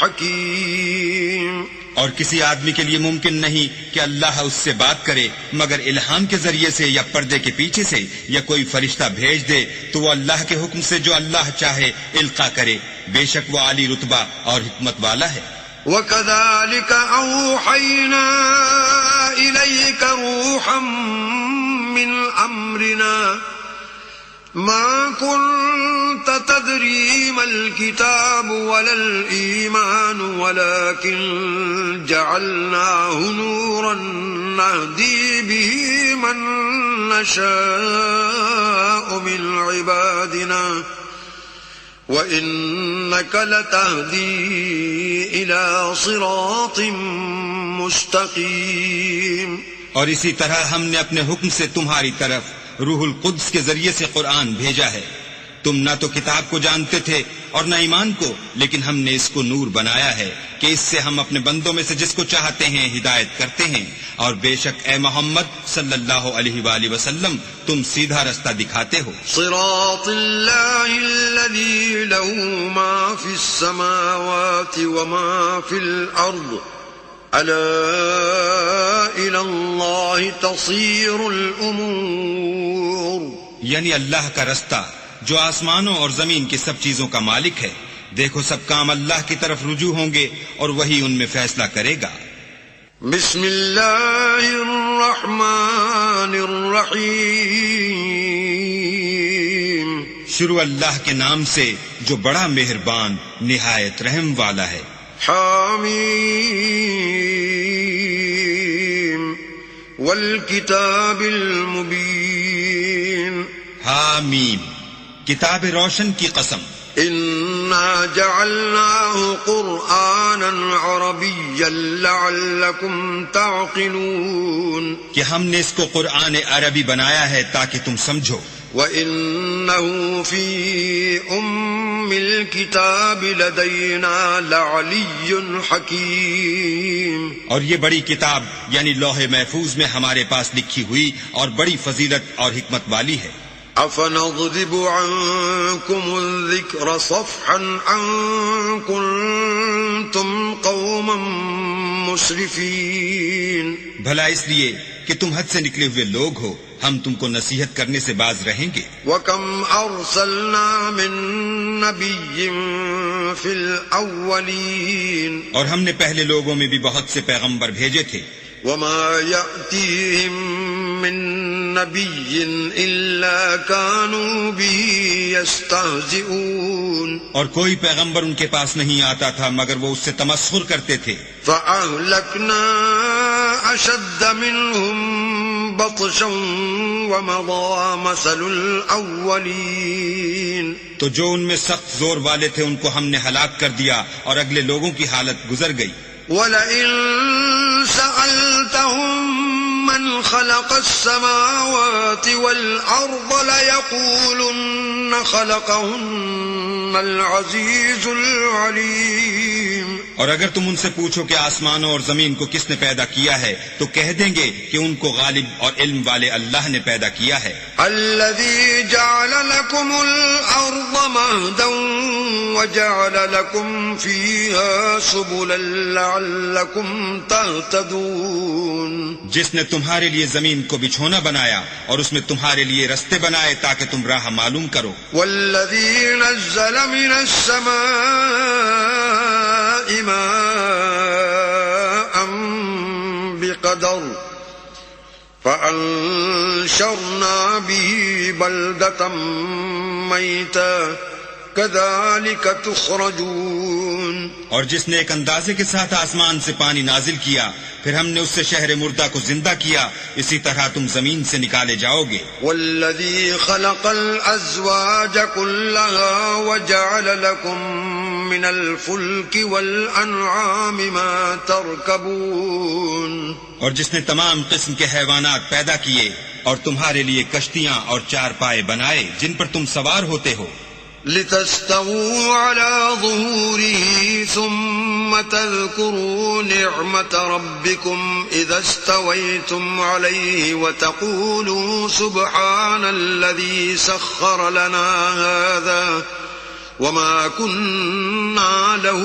حكيم. اور کسی آدمی کے لیے ممکن نہیں کہ اللہ اس سے بات کرے مگر الہام کے ذریعے سے یا پردے کے پیچھے سے، یا کوئی فرشتہ بھیج دے تو وہ اللہ کے حکم سے جو اللہ چاہے القا کرے. بے شک وہ عالی رتبہ اور حکمت والا ہے. وَكَذَلِكَ أَوْحَيْنَا إِلَيْكَ رُوحًا مِّنْ أَمْرِنَا ما كنت تدري ما الكتاب ولا الإيمان ولكن جعلناه نورا نهدي به من نشاء من عبادنا وإنك لتهدي إلى صراط مستقيم. اور اسی طرح ہم نے اپنے حکم سے تمہاری طرف روح القدس کے ذریعے سے قرآن بھیجا ہے. تم نہ تو کتاب کو جانتے تھے اور نہ ایمان کو، لیکن ہم نے اس کو نور بنایا ہے کہ اس سے ہم اپنے بندوں میں سے جس کو چاہتے ہیں ہدایت کرتے ہیں. اور بے شک اے محمد صلی اللہ علیہ وآلہ وسلم تم سیدھا رستہ دکھاتے ہو. صراط اللہ الذی له ما فی السماوات وما فی الارض الا الى اللہ تصیر الامور. یعنی اللہ کا رستہ جو آسمانوں اور زمین کی سب چیزوں کا مالک ہے. دیکھو سب کام اللہ کی طرف رجوع ہوں گے اور وہی ان میں فیصلہ کرے گا. بسم اللہ الرحمن الرحیم. شروع اللہ کے نام سے جو بڑا مہربان نہایت رحم والا ہے. حامیم والکتاب المبین. حامیم کتاب روشن کی قسم. انا جعلناه قرآنا عربیا لعلکم تعقلون. کہ ہم نے اس کو قرآن عربی بنایا ہے تاکہ تم سمجھو. وَإِنَّهُ فِي أُمِّ الْكِتَابِ لَدَيْنَا لَعَلِيٌّ حَكِيمٌ. اور یہ بڑی کتاب یعنی لوح محفوظ میں ہمارے پاس لکھی ہوئی اور بڑی فضیلت اور حکمت والی ہے. أَفَنَضْرِبُ عَنكُمُ الذِّكْرَ صَفْحًا أَن كُنتُمْ قَوْمًا مُسْرِفِينَ. بھلا اس لیے کہ تم حد سے نکلے ہوئے لوگ ہو ہم تم کو نصیحت کرنے سے باز رہیں گے. وَكَمْ أَرْسَلْنَا مِن نَبِيٍّ فِي الْأَوَّلِينَ. اور ہم نے پہلے لوگوں میں بھی بہت سے پیغمبر بھیجے تھے. وَمَا يَأْتِيهِم مِّن نبي إلا كانوا به يستهزئون اور کوئی پیغمبر ان کے پاس نہیں آتا تھا مگر وہ اس سے تمسخر کرتے تھے. فأهلكنا أشد منهم بطشا ومضى مثل الأولين تو جو ان میں سخت زور والے تھے ان کو ہم نے ہلاک کر دیا اور اگلے لوگوں کی حالت گزر گئی. وَلَئِن سَأَلْتَهُم مَّنْ خَلَقَ السَّمَاوَاتِ وَالْأَرْضَ لَيَقُولُنَّ خَلَقَهُنَّ الْعَزِيزُ الْعَلِيمُ اور اگر تم ان سے پوچھو کہ آسمانوں اور زمین کو کس نے پیدا کیا ہے تو کہہ دیں گے کہ ان کو غالب اور علم والے اللہ نے پیدا کیا ہے. الذي جعل لكم الأرض مهدا وجعل لكم فيها سبلا لعلكم تهتدون جس نے تمہارے لیے زمین کو بچھونا بنایا اور اس میں تمہارے لیے رستے بنائے تاکہ تم راہ معلوم کرو. والذي نزل من السماء ماء بقدر فأنشرنا به بلدة ميتا كذلك تخرجون اور جس نے ایک اندازے کے ساتھ آسمان سے پانی نازل کیا پھر ہم نے اس سے شہر مردہ کو زندہ کیا اسی طرح تم زمین سے نکالے جاؤ گے. والذي خلق الأزواج كلها وجعل لكم من الفلك والأنعام ما تركبون اور جس نے تمام قسم کے حیوانات پیدا کیے اور تمہارے لیے کشتیاں اور چار پائے بنائے جن پر تم سوار ہوتے ہو. لتستووا على ظهوره ثم تذكروا نعمة ربكم إذا استويتم عليه وتقولوا سبحان الذي سخر لنا هذا وما كنا له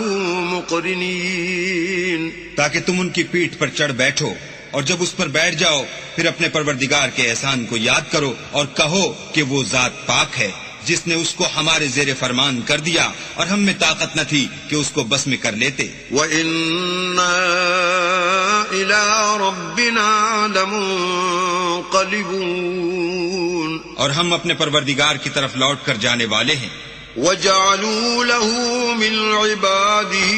مقرنين تاکہ تم ان کی پیٹھ پر چڑھ بیٹھو اور جب اس پر بیٹھ جاؤ پھر اپنے پروردگار کے احسان کو یاد کرو اور کہو کہ وہ ذات پاک ہے جس نے اس کو ہمارے زیر فرمان کر دیا اور ہم میں طاقت نہ تھی کہ اس کو بس میں کر لیتے. وَإِنَّا إِلَىٰ رَبِّنَا لَمُنقَلِبُونَ اور ہم اپنے پروردگار کی طرف لوٹ کر جانے والے ہیں. وَجَعَلُوا لَهُ مِنْ عِبَادِهِ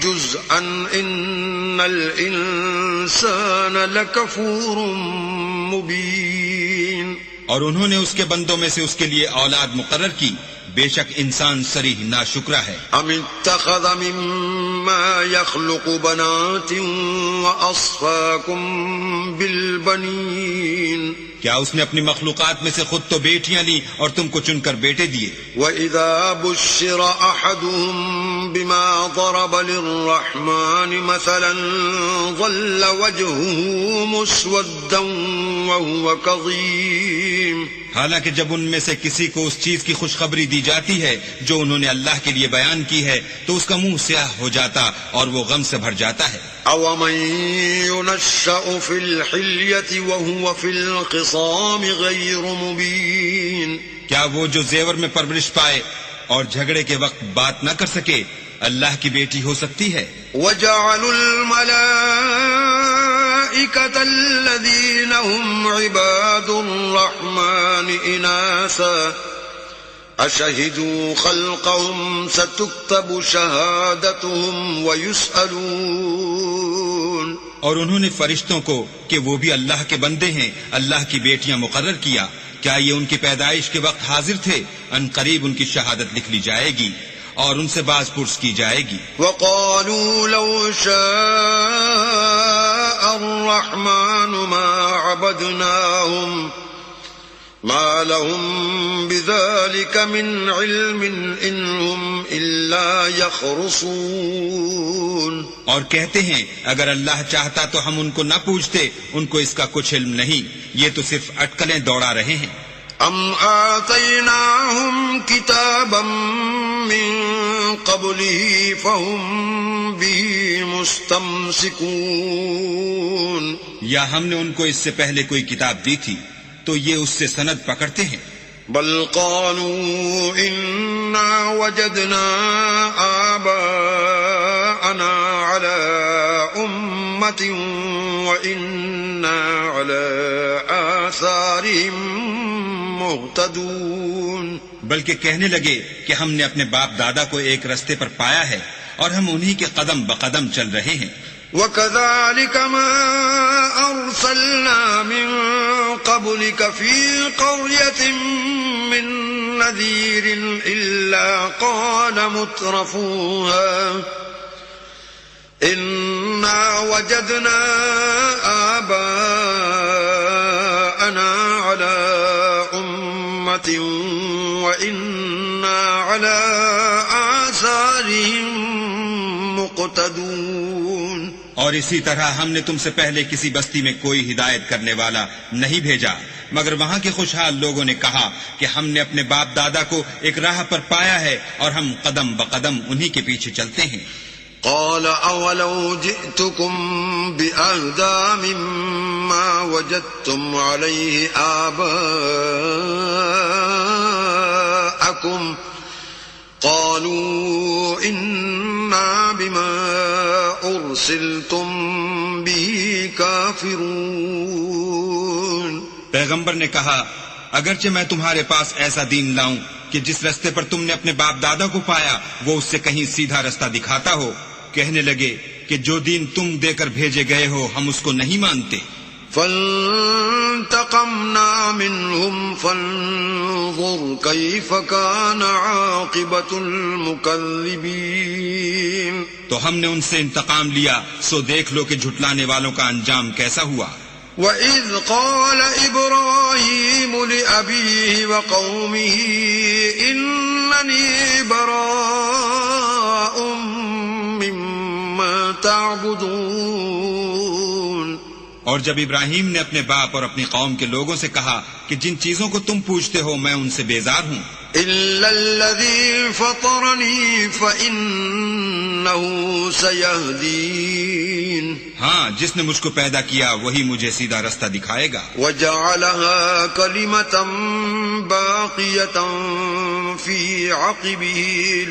جُزْءًا إِنَّ الْإِنسَانَ لَكَفُورٌ مُبِينٌ اور انہوں نے اس کے بندوں میں سے اس کے لیے اولاد مقرر کی بے شک انسان صریح ناشکرا ہے. ام اتخذ مما يخلق بنات واصفاكم بالبنين کیا اس نے اپنی مخلوقات میں سے خود تو بیٹیاں لی اور تم کو چن کر بیٹے دیے. وَإِذَا بُشِّرَ أَحَدُهُم بِمَا ضَرَبَ لِلرَّحْمَنِ مَثَلًا ظَلَّ وَجْهُهُ مُسْوَدًّا وَهُوَ كَظِيمٌ حالانکہ جب ان میں سے کسی کو اس چیز کی خوشخبری دی جاتی ہے جو انہوں نے اللہ کے لیے بیان کی ہے تو اس کا منہ سیاہ ہو جاتا اور وہ غم سے بھر جاتا ہے. أَوَمَن يُنَشَّأُ فِي الْحِلْيَةِ وَهُوَ فِي الْخِصَامِ غَيْرُ مُبِينٍ کیا وہ جو زیور میں پرورش پائے اور جھگڑے کے وقت بات نہ کر سکے اللہ کی بیٹی ہو سکتی ہے. وَجَعَلُوا الْمَلَائِكَةَ الَّذِينَ هُمْ عِبَادُ الرَّحْمَنِ إِنَاثًا أَشَهِدُوا خَلْقَهُمْ سَتُكْتَبُ شَهَادَتُهُمْ وَيُسْأَلُونَ اور انہوں نے فرشتوں کو کہ وہ بھی اللہ کے بندے ہیں اللہ کی بیٹیاں مقرر کیا. کیا یہ ان کی پیدائش کے وقت حاضر تھے؟ ان قریب ان کی شہادت لکھ لی جائے گی اور ان سے باز پرس کی جائے گی. وَقَالُوا لَوْ شَاءَ الرَّحْمَنُ مَا عَبَدْنَاهُمْ مَا لَهُمْ بِذَلِكَ مِنْ عِلْمٍ إِنْ هُمْ إِلَّا يَخْرُصُونَ اور کہتے ہیں اگر اللہ چاہتا تو ہم ان کو نہ پوچھتے ان کو اس کا کچھ علم نہیں یہ تو صرف اٹکلیں دوڑا رہے ہیں. ام آتیناہم کتابا من قبلہ فہم بہ مستمسکون یا ہم نے ان کو اس سے پہلے کوئی کتاب دی تھی تو یہ اس سے سند پکڑتے ہیں. بل قالوا انا وجدنا آباءنا على امة وإنا على آثارهم مهتدون. بلکہ کہنے لگے کہ ہم نے اپنے باپ دادا کو ایک رستے پر پایا ہے اور ہم انہی کے قدم بقدم چل رہے ہیں. وَكَذَلِكَ مَا أَرْسَلْنَا مِن قَبْلِكَ فِي قَرْيَةٍ مِّن نَّذِيرٍ إِلَّا قَالَ مُتْرَفُوهَا إِنَّا وَجَدْنَا آبَاءَنَا عَلَى أُمَّةٍ وَإِنَّا عَلَى آثَارِهِم مُقْتَدُونَ. اور اسی طرح ہم نے تم سے پہلے کسی بستی میں کوئی ہدایت کرنے والا نہیں بھیجا مگر وہاں کے خوشحال لوگوں نے کہا کہ ہم نے اپنے باپ دادا کو ایک راہ پر پایا ہے اور ہم قدم بقدم انہی کے پیچھے چلتے ہیں. قال أولو جئتكم بأهدى مما وجدتم عليه آباءكم قالوا إنا بما أرسلتم به كافرون. پیغمبر نے کہا اگرچہ میں تمہارے پاس ایسا دین لاؤں کہ جس رستے پر تم نے اپنے باپ دادا کو پایا وہ اس سے کہیں سیدھا رستہ دکھاتا ہو. کہنے لگے کہ جو دین تم دے کر بھیجے گئے ہو ہم اس کو نہیں مانتے. فانتقمنا منهم فانظر كيف كان عاقبة المكذبين. تو ہم نے ان سے انتقام لیا سو دیکھ لو کہ جھٹلانے والوں کا انجام کیسا ہوا. وَإِذْ قَالَ إِبْرَاهِيمُ لِأَبِيهِ وَقَوْمِهِ إِنَّنِي بَرَاءٌ مِّمَّا تَعْبُدُونَ. اور جب ابراہیم نے اپنے باپ اور اپنی قوم کے لوگوں سے کہا کہ جن چیزوں کو تم پوچھتے ہو میں ان سے بیزار ہوں. إِلَّا الَّذِي فَطَرَنِي فَإِنَّهُ سَيَهْدِينِ. ہاں جس نے مجھ کو پیدا کیا وہی مجھے سیدھا رستہ دکھائے گا. وَجَعَلَهَا كَلِمَةً بَاقِيَةً فِي عَقِبِهِ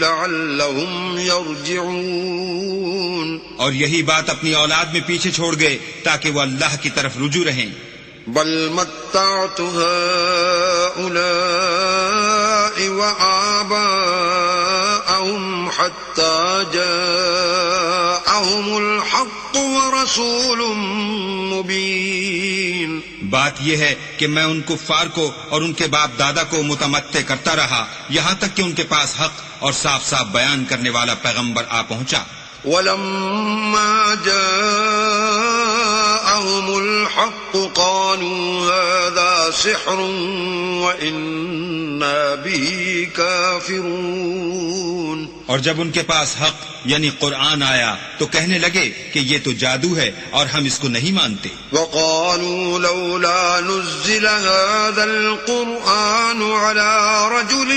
لَعَلَّهُمْ يَرْجِعُونَ. اور یہی بات اپنی اولاد میں پیچھے چھوڑ گئے تاکہ وہ اللہ کی طرف رجوع رہیں. بل متعت هؤلاء وآباءهم حتى جاءهم الحق ورسول مبين. بات یہ ہے کہ میں ان کفار کو اور ان کے باپ دادا کو متمتع کرتا رہا یہاں تک کہ ان کے پاس حق اور صاف صاف بیان کرنے والا پیغمبر آ پہنچا. ولما جاءهم الحق قالوا هذا سحر وإنا به كافرون. اور جب ان کے پاس حق یعنی قرآن آیا تو کہنے لگے کہ یہ تو جادو ہے اور ہم اس کو نہیں مانتے. وقالوا لولا نزل هذا القرآن على رجل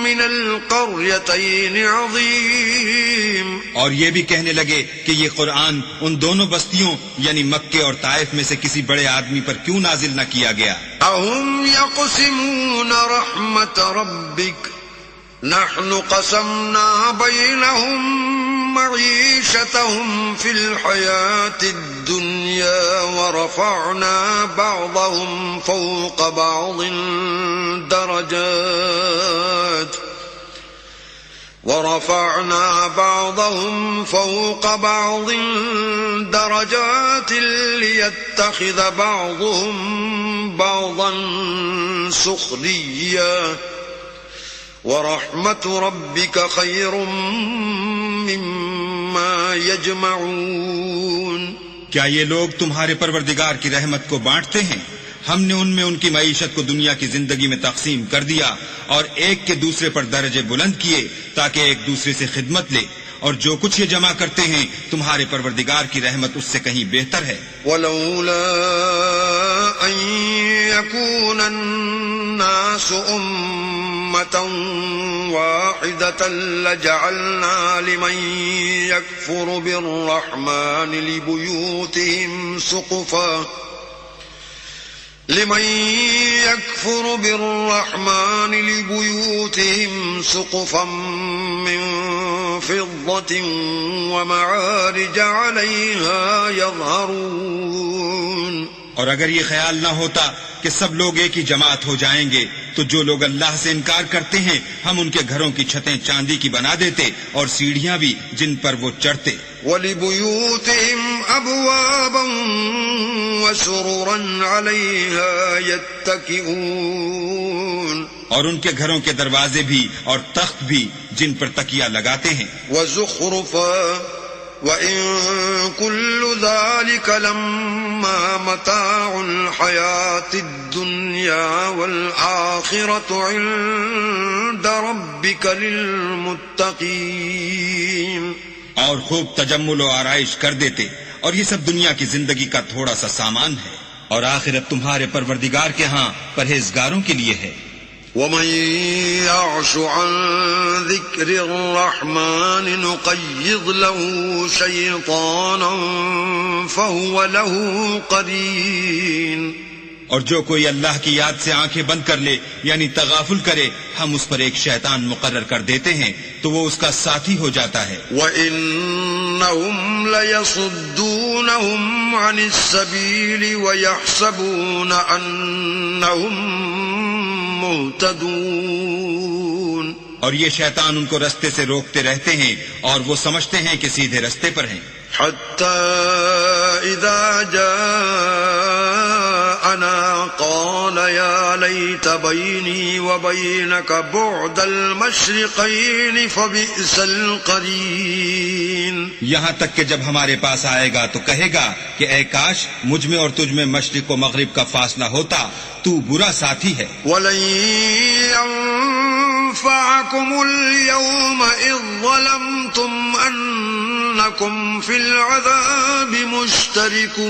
من القريتين عظيم. اور یہ بھی کہنے لگے کہ یہ قرآن ان دونوں بستیوں یعنی مکے اور طائف میں سے کسی بڑے آدمی پر کیوں نازل نہ کیا گیا. اهم يقسمون رحمت ربك نحن قسمنا بينهم معيشتهم في الحياة الدنيا ورفعنا بعضهم فوق بعض درجات ليتخذ بعضهم بعضا سخريا ورحمت ربك خير مما يجمعون. کیا یہ لوگ تمہارے پروردگار کی رحمت کو بانٹتے ہیں؟ ہم نے ان میں ان کی معیشت کو دنیا کی زندگی میں تقسیم کر دیا اور ایک کے دوسرے پر درجے بلند کیے تاکہ ایک دوسرے سے خدمت لے اور جو کچھ یہ جمع کرتے ہیں تمہارے پروردگار کی رحمت اس سے کہیں بہتر ہے. ولولا ان يكون الناس أمة واحدة لجعلنا لمن يكفر بالرحمن لبيوتهم سقفا من فضة ومعارج عليها يظهرون. اور اگر یہ خیال نہ ہوتا کہ سب لوگ ایک ہی جماعت ہو جائیں گے تو جو لوگ اللہ سے انکار کرتے ہیں ہم ان کے گھروں کی چھتیں چاندی کی بنا دیتے اور سیڑھیاں بھی جن پر وہ چڑھتے. وَلِبُيُوتِهِمْ أَبْوَابًا وَسُرُرًا عَلَيْهَا يَتَّكِئُونَ اور ان کے گھروں کے دروازے بھی اور تخت بھی جن پر تکیہ لگاتے ہیں. وَزُخْرُفًا وَإِن كُلُّ ذَلِكَ لَمَّا مَتَاعُ الْحَيَاةِ الدُّنْيَا وَالْآخِرَةُ عِندَ رَبِّكَ لِلْمُتَّقِينَ اور خوب تجمل و آرائش کر دیتے اور یہ سب دنیا کی زندگی کا تھوڑا سا سامان ہے اور آخرت تمہارے پروردگار کے ہاں پرہیزگاروں کے لیے ہے. وَمَن يَعْشُ عَن ذِكْرِ الرَّحْمَنِ نُقَيِّضْ لَهُ شَيْطَانًا فَهُوَ لَهُ قَرِينٌ اور جو کوئی اللہ کی یاد سے آنکھیں بند کر لے یعنی تغافل کرے ہم اس پر ایک شیطان مقرر کر دیتے ہیں تو وہ اس کا ساتھی ہو جاتا ہے. وَإِنَّهُمْ لَيَصُدُّونَهُمْ عَنِ السَّبِيلِ وَيَحْسَبُونَ أَنَّهُمْ مُهْتَدُونَ اور یہ شیطان ان کو رستے سے روکتے رہتے ہیں اور وہ سمجھتے ہیں کہ سیدھے رستے پر ہیں. حَتَّى إِذَا جَاءَنَا قَالَ يَا لَيْتَ بَيْنِي وَبَيْنَكَ بُعْدَ الْمَشْرِقَيْنِ فَبِئْسَ الْقَرِينُ یہاں تک کہ جب ہمارے پاس آئے گا تو کہے گا کہ اے کاش مجھ میں اور تجھ میں مشرق و مغرب کا فاصلہ ہوتا تو برا ساتھی ہے. وَلَن يَنفَعَكُمُ الْيَوْمَ إِذ ظَلَمْتُمْ أَنَّكُمْ فِي الْعَذَابِ مُشْتَرِكُونَ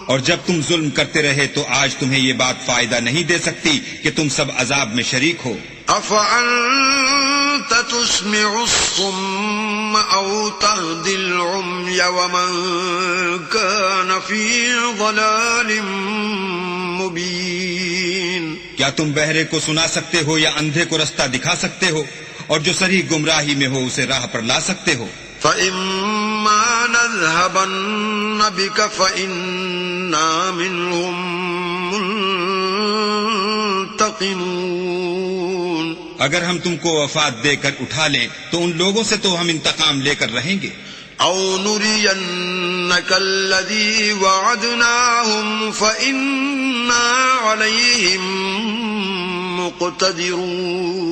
اور جب تم ظلم کرتے رہے تو آج تمہیں یہ بات فائدہ نہیں دے سکتی کہ تم سب عذاب میں شریک ہو. أَفَأَنْتَ تُسْمِعُ الصُّمَّ أَوْ تَهْدِي الْعُمْيَ وَمَنْ كَانَ فِي ضَلَالٍ مُبِينٍ کیا تم بہرے کو سنا سکتے ہو یا اندھے کو رستہ دکھا سکتے ہو اور جو صریح گمراہی میں ہو اسے راہ پر لا سکتے ہو. فَإِمَّا نَذْهَبَنَّ بِكَ فَإِنَّا مِنْهُمْ مُنْتَقِمُونَ اگر ہم تم کو وفات دے کر اٹھا لیں تو ان لوگوں سے تو ہم انتقام لے کر رہیں گے. أَوْ نُرِيَنَّكَ الَّذِي وَعَدْنَاهُمْ فَإِنَّا عَلَيْهِمْ مُقْتَدِرُونَ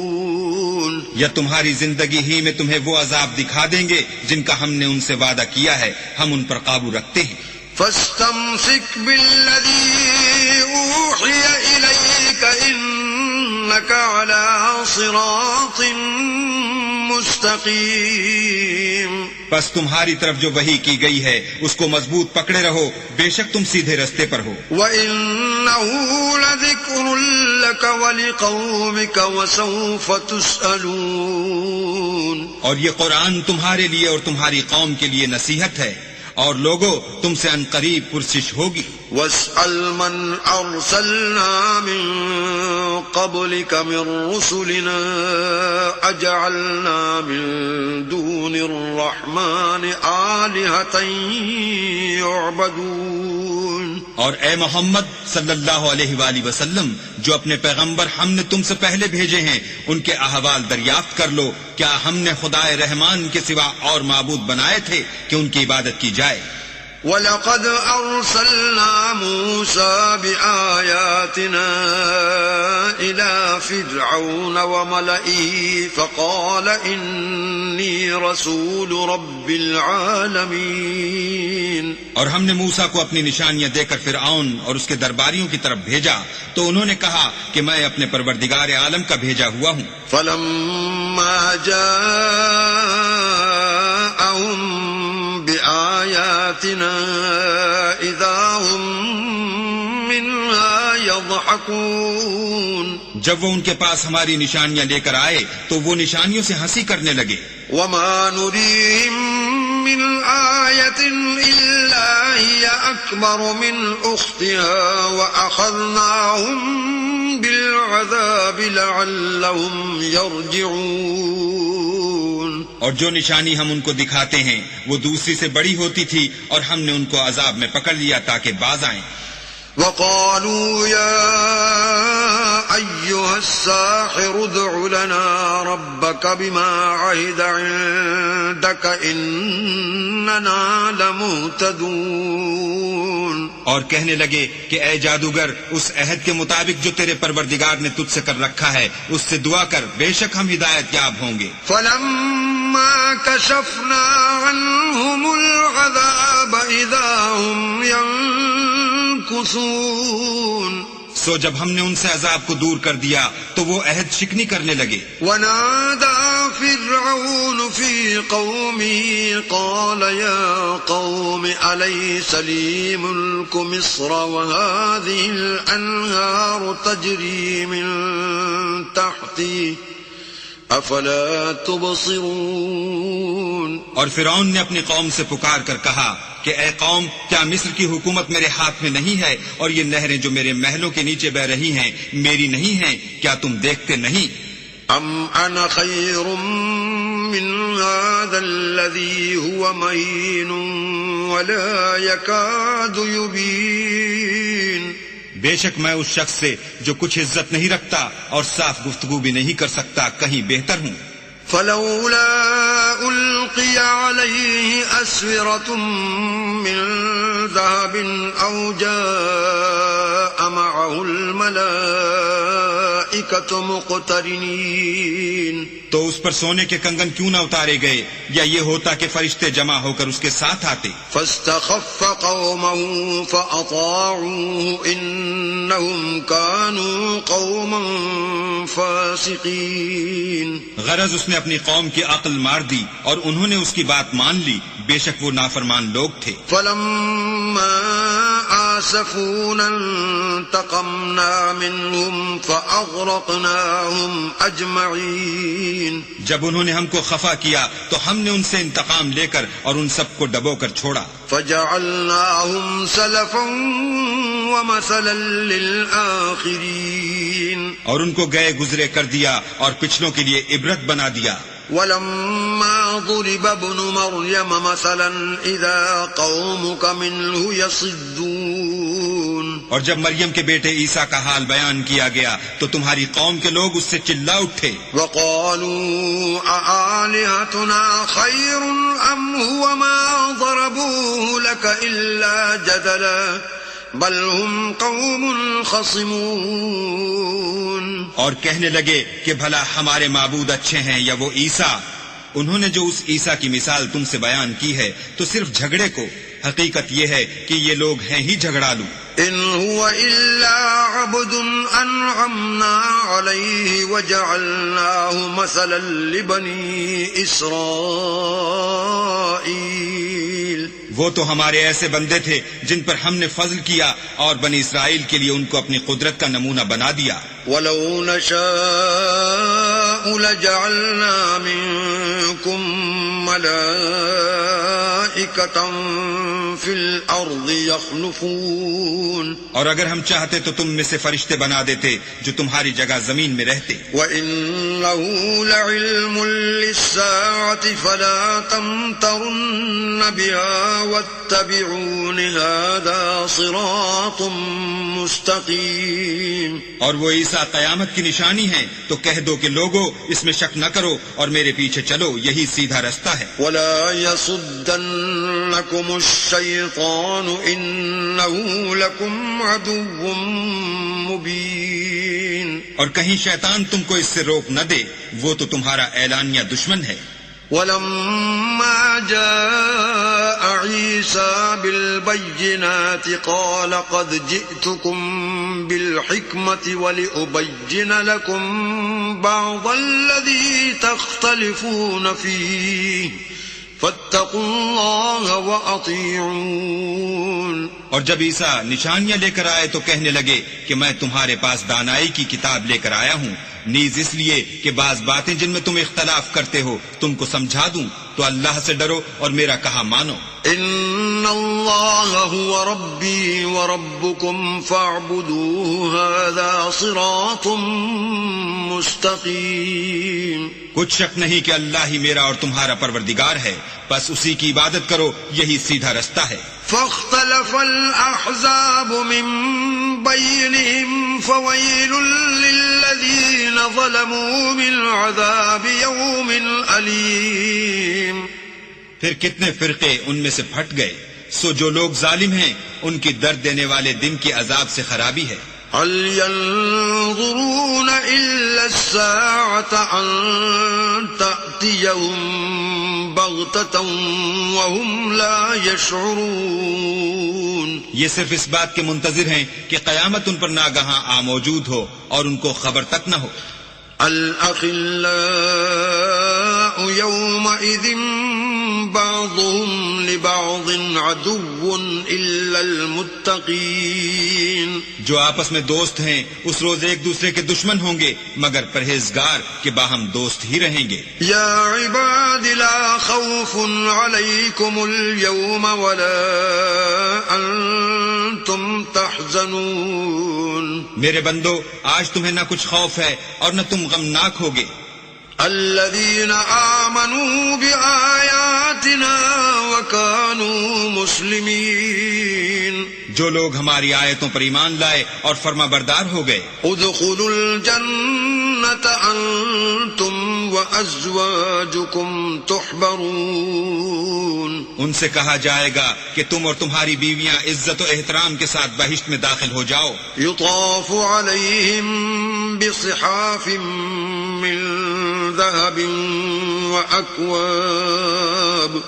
یا تمہاری زندگی ہی میں تمہیں وہ عذاب دکھا دیں گے جن کا ہم نے ان سے وعدہ کیا ہے ہم ان پر قابو رکھتے ہیں. فَاسْتَمْسِكْ بِالَّذِي أُوحِيَ إِلَيْكَ إِنَّكَ عَلَى صِرَاطٍ مُسْتَقِيمٍ بس تمہاری طرف جو وحی کی گئی ہے اس کو مضبوط پکڑے رہو بے شک تم سیدھے رستے پر ہو. وَإِنَّهُ لَذِكْرٌ لَكَ وَلِقَوْمِكَ وَسَوْفَ تُسْأَلُونَ اور یہ قرآن تمہارے لیے اور تمہاری قوم کے لیے نصیحت ہے اور لوگوں تم سے ان قریب پرسش ہوگی. وَاسْأَلْ مَنْ أَرْسَلْنَا مِنْ قَبْلِكَ مِنْ رُسُلِنَا أَجْعَلْنَا مِنْ دُونِ الرَّحْمَنِ آلِهَةً يُعْبَدُونَ اور اے محمد صلی اللہ علیہ وآلہ وسلم جو اپنے پیغمبر ہم نے تم سے پہلے بھیجے ہیں ان کے احوال دریافت کر لو کیا ہم نے خدائے رحمان کے سوا اور معبود بنائے تھے کہ ان کی عبادت کی جائے. وَلَقَدْ أَرْسَلْنَا مُوسَى بِآيَاتِنَا إِلَى فِرْعَوْنَ وَمَلَئِهِ فَقَالَ إِنِّي رَسُولُ رَبِّ الْعَالَمِينَ اور ہم نے موسیٰ کو اپنی نشانیاں دے کر فرعون اور اس کے درباریوں کی طرف بھیجا تو انہوں نے کہا کہ میں اپنے پروردگار عالم کا بھیجا ہوا ہوں. فَلَمَّا جَاءَهُم بِآيَاتِنَا إِذَا هُم مِّنْهَا يَضْحَكُونَ جب وہ ان کے پاس ہماری نشانیاں لے کر آئے تو وہ نشانیوں سے ہنسی کرنے لگے. وَمَا نُرِيهِم مِّنْ آيَةٍ إِلَّا هِيَ أَكْبَرُ مِنْ أُخْتِهَا وَأَخَذْنَاهُم بِالْعَذَابِ لَعَلَّهُمْ يَرْجِعُونَ اور جو نشانی ہم ان کو دکھاتے ہیں وہ دوسری سے بڑی ہوتی تھی اور ہم نے ان کو عذاب میں پکڑ لیا تاکہ باز آئیں. وقالوا يا أيها الساحر ادع لنا ربك بما عهد عندك إننا لمهتدون. اور کہنے لگے کہ اے جادوگر اس عہد کے مطابق جو تیرے پروردگار نے تجھ سے کر رکھا ہے اس سے دعا کر، بے شک ہم ہدایت یاب ہوں گے. فلما كشفنا عنهم العذاب إذا هم ينكثون. سو جب ہم نے ان سے عذاب کو دور کر دیا تو وہ عہد شکنی کرنے لگے. ونادى فرعون في قومه قال يا قوم أليس لي ملك مصر وهذه الأنهار تجري من تحتي افلا تبصرون. اور فرعون نے اپنی قوم سے پکار کر کہا کہ اے قوم، کیا مصر کی حکومت میرے ہاتھ میں نہیں ہے اور یہ نہریں جو میرے محلوں کے نیچے بہ رہی ہیں میری نہیں ہیں؟ کیا تم دیکھتے نہیں؟ ام انا خیر من هذا الذي هو مهين ولا يكاد يبين. بے شک میں اس شخص سے جو کچھ عزت نہیں رکھتا اور صاف گفتگو بھی نہیں کر سکتا کہیں بہتر ہوں. فلولا ألقي عليه أسورة من ذهب أو جاء معه الملائكة مقترنين. تو اس پر سونے کے کنگن کیوں نہ اتارے گئے، یا یہ ہوتا کہ فرشتے جمع ہو کر اس کے ساتھ آتے. فاستخف قومه فأطاعوه إنهم كانوا قوما فاسقين. غرض اس نے اپنی قوم کی عقل مار دی اور انہوں نے اس کی بات مان لی، بے شک وہ نافرمان لوگ تھے. فلما آسفونا انتقمنا منهم فأغرقناهم أجمعين. جب انہوں نے ہم کو خفا کیا تو ہم نے ان سے انتقام لے کر اور ان سب کو ڈبو کر چھوڑا. فجعلناهم سلفا ومثلا للآخرين. اور ان کو گئے گزرے کر دیا اور پچھلوں کے لیے عبرت بنا دیا. ولما ضرب ابن مريم مثلا إذا قومك منه يصدون. اور جب مریم کے بیٹے عیسیٰ کا حال بیان کیا گیا تو تمہاری قوم کے لوگ اس سے چلا اٹھے. وقالوا أآلهتنا خير أم هو ما ضربوه لك إلا جدلا بل هم قوم خصمون. اور کہنے لگے کہ بھلا ہمارے معبود اچھے ہیں یا وہ عیسیٰ؟ انہوں نے جو اس عیسیٰ کی مثال تم سے بیان کی ہے تو صرف جھگڑے کو. حقیقت یہ ہے کہ یہ لوگ ہیں ہی جھگڑالو. ان هو الا عبد انعمنا عليه وجعلناه مثلا لبني اسرائيل. وہ تو ہمارے ایسے بندے تھے جن پر ہم نے فضل کیا اور بنی اسرائیل کے لیے ان کو اپنی قدرت کا نمونہ بنا دیا. ولو نشاء لجعلنا منكم ملائكة في الأرض يخلفون. اور اگر ہم چاہتے تو تم میں سے فرشتے بنا دیتے جو تمہاری جگہ زمین میں رہتے. وَإِنَّهُ لَعِلْمٌ لِلسَّاعَةِ فَلَا تَمْتَرُنَّ بِهَا وَاتَّبِعُونِ هَذَا صِرَاطٌ مُسْتَقِيمٌ. اور وہ عیسیٰ قیامت کی نشانی ہے تو کہہ دو کہ لوگو اس میں شک نہ کرو اور میرے پیچھے چلو، یہی سیدھا رستہ ہے. وَلَا يَصُدَّنَّكُمُ الشَّيْطَانُ إِنَّهُ لَكُمْ عَدُوٌّ مُبِينٌ. اور کہیں شیطان تم کو اس سے روک نہ دے، وہ تو تمہارا اعلانیہ دشمن ہے. ولما جاء عيسى بالبينات قال قد جئتكم بالحكمة ولأبين لكم بعض الذي تختلفون فيه فاتقوا الله وأطيعون. اور جب عیسیٰ نشانیاں لے کر آئے تو کہنے لگے کہ میں تمہارے پاس دانائی کی کتاب لے کر آیا ہوں، نیز اس لیے کہ بعض باتیں جن میں تم اختلاف کرتے ہو تم کو سمجھا دوں. تو اللہ سے ڈرو اور میرا کہا مانو. ان اللہ هو ربی وربکم فاعبدوه هذا صراط مستقیم. کچھ شک نہیں کہ اللہ ہی میرا اور تمہارا پروردگار ہے، بس اسی کی عبادت کرو، یہی سیدھا رستہ ہے. فاختلف الأحزاب من بينهم فويل للذين ظلموا من عذاب يوم أليم. پھر کتنے فرقے ان میں سے پھٹ گئے، سو جو لوگ ظالم ہیں ان کی درد دینے والے دن کے عذاب سے خرابی ہے. هل ينظرون إلا الساعة أن تأتيهم بغتة وهم لا يشعرون. یہ صرف اس بات کے منتظر ہیں کہ قیامت ان پر ناگہاں آ موجود ہو اور ان کو خبر تک نہ ہو. الأخلاء يومئذ بعضهم لبعض عدو إلا المتقين. جو آپس میں دوست ہیں اس روز ایک دوسرے کے دشمن ہوں گے مگر پرہیزگار کہ باہم دوست ہی رہیں گے. یا عباد لا خوف علیکم اليوم ولا انتم تحزنون. میرے بندو آج تمہیں نہ کچھ خوف ہے اور نہ تم غمناک ہوگے. الذين آمنوا بآياتنا وكانوا مسلمين. جو لوگ ہماری آیتوں پر ایمان لائے اور فرما بردار ہو گئے. ادخلوا الجنة انتم وازواجكم تحبرون. ان سے کہا جائے گا کہ تم اور تمہاری بیویاں عزت و احترام کے ساتھ بہشت میں داخل ہو جاؤ. يطاف عليهم بصحاف من ذهب وأكواب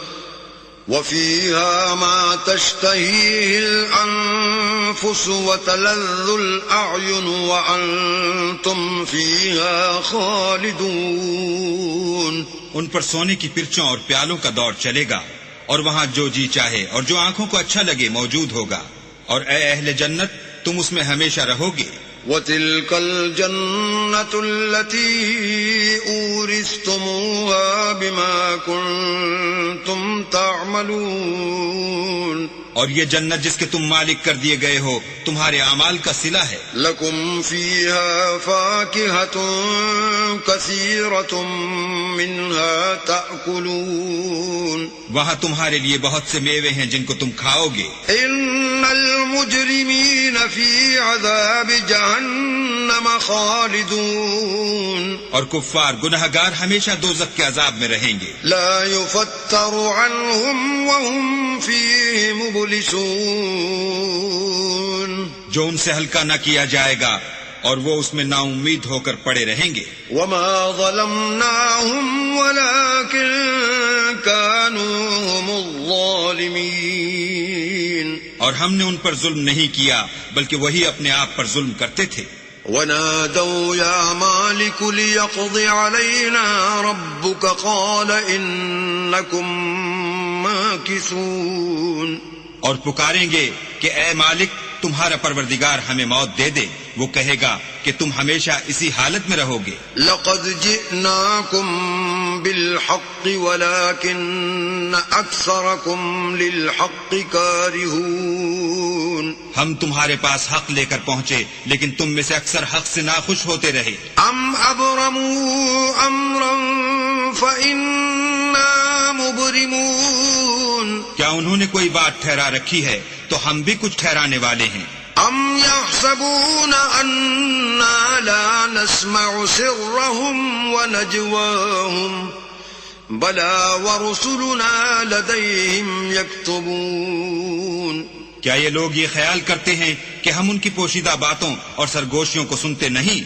وفيها ما تشتهيه الأنفس وتلذ الأعين وأنتم فيها خالدون. ان پر سونے کی پرچوں اور پیالوں کا دور چلے گا اور وہاں جو جی چاہے اور جو آنکھوں کو اچھا لگے موجود ہوگا. اور اے اہل جنت تم اس میں ہمیشہ رہو گے. وَتِلْكَ الْجَنَّةُ الَّتِي أُورِثْتُمُوهَا بِمَا كُنْتُمْ تَعْمَلُونَ. اور یہ جنت جس کے تم مالک کر دیے گئے ہو تمہارے اعمال کا صلہ ہے. لَكُمْ فِيهَا فَاكِهَةٌ كَثِيرَةٌ مِّنْهَا تَأْكُلُونَ. وہاں تمہارے لیے بہت سے میوے ہیں جن کو تم کھاؤ گے. إِنَّ الْمُجْرِمِينَ فِي عَذَابِ جَهَنَّمَ خَالِدُونَ. اور کفار گنہگار ہمیشہ دوزخ کے عذاب میں رہیں گے. لا يفتر عنهم وهم فيه مبلسون. جو ان سے ہلکا نہ کیا جائے گا اور وہ اس میں نا امید ہو کر پڑے رہیں گے. وما ظلمناهم ولكن كانوا هم الظالمين. اور ہم نے ان پر ظلم نہیں کیا بلکہ وہی اپنے آپ پر ظلم کرتے تھے. ونادوا يا مالك ليقض علينا ربك قال إنكم ماكثون. اور پکاریں گے کہ اے مالک تمہارا پروردگار ہمیں موت دے دے. وہ کہے گا کہ تم ہمیشہ اسی حالت میں رہو گے. لقد جئناكم بالحق ولكن أكثركم للحق كارهون. ہم تمہارے پاس حق لے کر پہنچے لیکن تم میں سے اکثر حق سے ناخوش ہوتے رہے. ام ابرموا امرا فإنا مبرمون. کیا انہوں نے کوئی بات ٹھہرا رکھی ہے تو ہم بھی کچھ ٹھہرانے والے ہیں. ام يحسبون أننا لا نسمع سرهم ونجواهم بلى ورسلنا لديهم يكتبون. کیا یہ لوگ یہ خیال کرتے ہیں کہ ہم ان کی پوشیدہ باتوں اور سرگوشیوں کو سنتے نہیں؟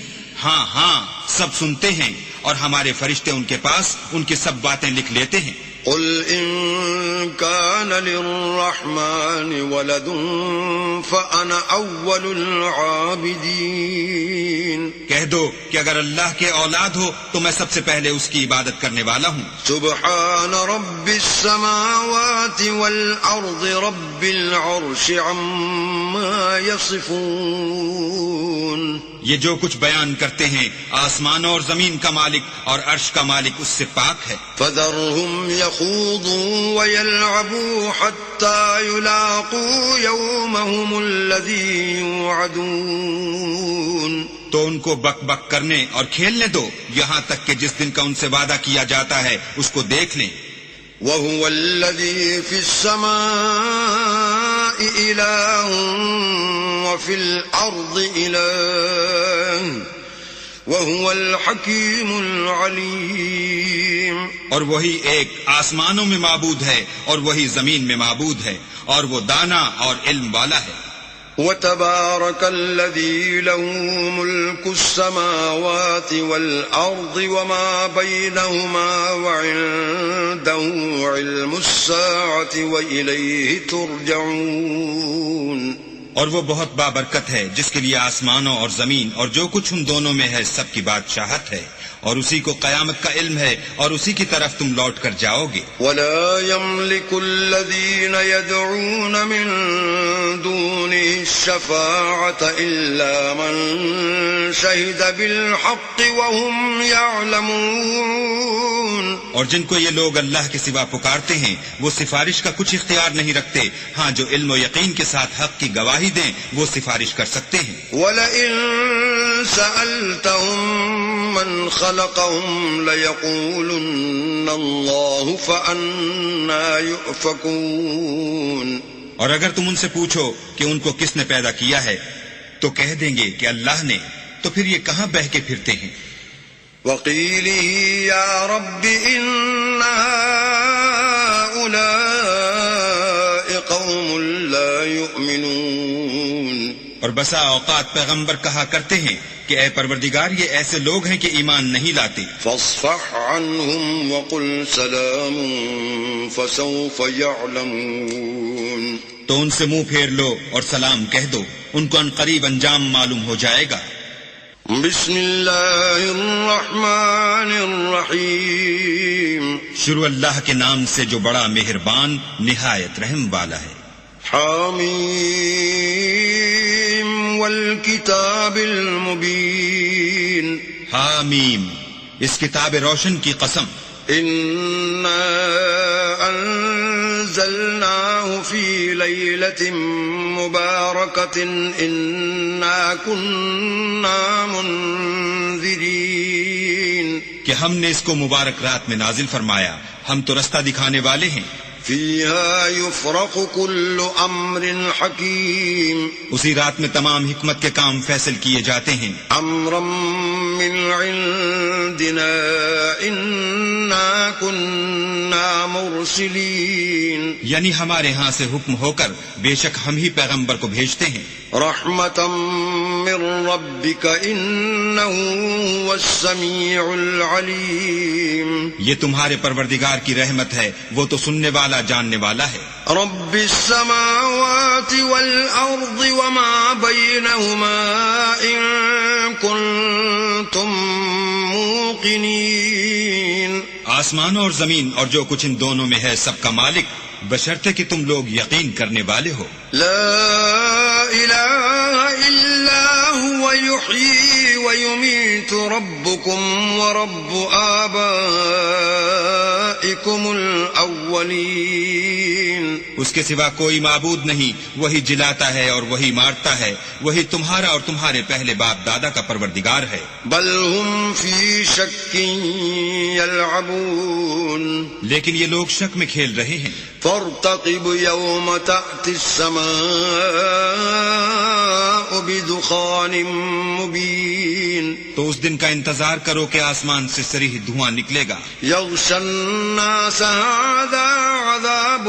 ہاں ہاں سب سنتے ہیں اور ہمارے فرشتے ان کے پاس ان کی سب باتیں لکھ لیتے ہیں. قل إن كان للرحمن ولد فأنا أول العابدين. کہہ دو کہ اگر اللہ کے اولاد ہو تو میں سب سے پہلے اس کی عبادت کرنے والا ہوں. سبحان رب السماوات والأرض رب العرش عما يصفون. یہ جو کچھ بیان کرتے ہیں آسمانوں اور زمین کا مالک اور عرش کا مالک اس سے پاک ہے. فذرهم يخوضوا ويلعبوا حتى يلاقوا يومهم الذي يوعدون. تو ان کو بک بک کرنے اور کھیلنے دو یہاں تک کہ جس دن کا ان سے وعدہ کیا جاتا ہے اس کو دیکھ لیں. وهو الذي في السماء إله وفي الأرض إله وهو الحكيم العليم. اور وہی ایک آسمانوں میں معبود ہے اور وہی زمین میں معبود ہے اور وہ دانا اور علم والا ہے. وتبارك الذي له ملك السماوات والأرض وما بينهما وعنده علم الساعة وإليه ترجعون. اور وہ بہت بابرکت ہے جس کے لیے آسمانوں اور زمین اور جو کچھ ان دونوں میں ہے سب کی بادشاہت ہے اور اسی کو قیامت کا علم ہے اور اسی کی طرف تم لوٹ کر جاؤ گے. ولا يملك الذين يدعون من دونه الشفاعة إلا من شهد بالحق وهم يعلمون. اور جن کو یہ لوگ اللہ کے سوا پکارتے ہیں وہ سفارش کا کچھ اختیار نہیں رکھتے ہاں جو علم و یقین کے ساتھ حق کی گواہی دیں وہ سفارش کر سکتے ہیں. وَلَئِن سَأَلْتَهُم مَّنْ خَلَقَهُمْ لَيَقُولُنَّ اللَّهُ فَأَنَّىٰ يُؤْفَكُونَ. اور اگر تم ان سے پوچھو کہ ان کو کس نے پیدا کیا ہے تو کہہ دیں گے کہ اللہ نے، تو پھر یہ کہاں بہہ کے پھرتے ہیں. وَقِيلِهِ يَا رَبِّ إِنَّ هَٰؤُلَاءِ قَوْمٌ لَّا يُؤْمِنُونَ. اور بسا اوقات پیغمبر کہا کرتے ہیں کہ اے پروردگار یہ ایسے لوگ ہیں کہ ایمان نہیں لاتے. فاصفح عنهم وقل سلام فسوف يعلمون. تو ان سے منہ پھیر لو اور سلام کہہ دو، ان کو ان قریب انجام معلوم ہو جائے گا. بسم اللہ الرحمن الرحیم. شروع اللہ کے نام سے جو بڑا مہربان نہایت رحم والا ہے. حامیم والکتاب المبین. حامیم، اس کتاب روشن کی قسم. انا انزلناه في ليلة مباركة انا كنا منذرين. کہ ہم نے اس کو مبارک رات میں نازل فرمایا، ہم تو رستہ دکھانے والے ہیں. فيها يفرق كل امر حكيم. اسی رات میں تمام حکمت کے کام فیصل کیے جاتے ہیں. امرا من عندنا انا كنا مرسلين. یعنی ہمارے ہاں سے حکم ہو کر بے شک ہم ہی پیغمبر کو بھیجتے ہیں. رحمتا من ربك انه هو السميع العليم. یہ تمہارے پروردگار کی رحمت ہے، وہ تو سننے والا جاننے والا ہے. رب السماوات والارض وما بينهما ان كنتم موقنين. آسمانوں اور زمین اور جو کچھ ان دونوں میں ہے سب کا مالک، بشرطے کہ تم لوگ یقین کرنے والے ہو. لا الہ الا هو يحيي ويميت ربكم ورب آبائكم الاولین. اس کے سوا کوئی معبود نہیں، وہی جلاتا ہے اور وہی مارتا ہے، وہی تمہارا اور تمہارے پہلے باپ دادا کا پروردگار ہے. بل هم في شك يلعبون. لیکن یہ لوگ شک میں کھیل رہے ہیں. فارتقب يوم تأتي السماء بدخان مبين. تو اس دن کا انتظار کرو کہ آسمان سے صریح دھواں نکلے گا. يغشى الناس هذا عذاب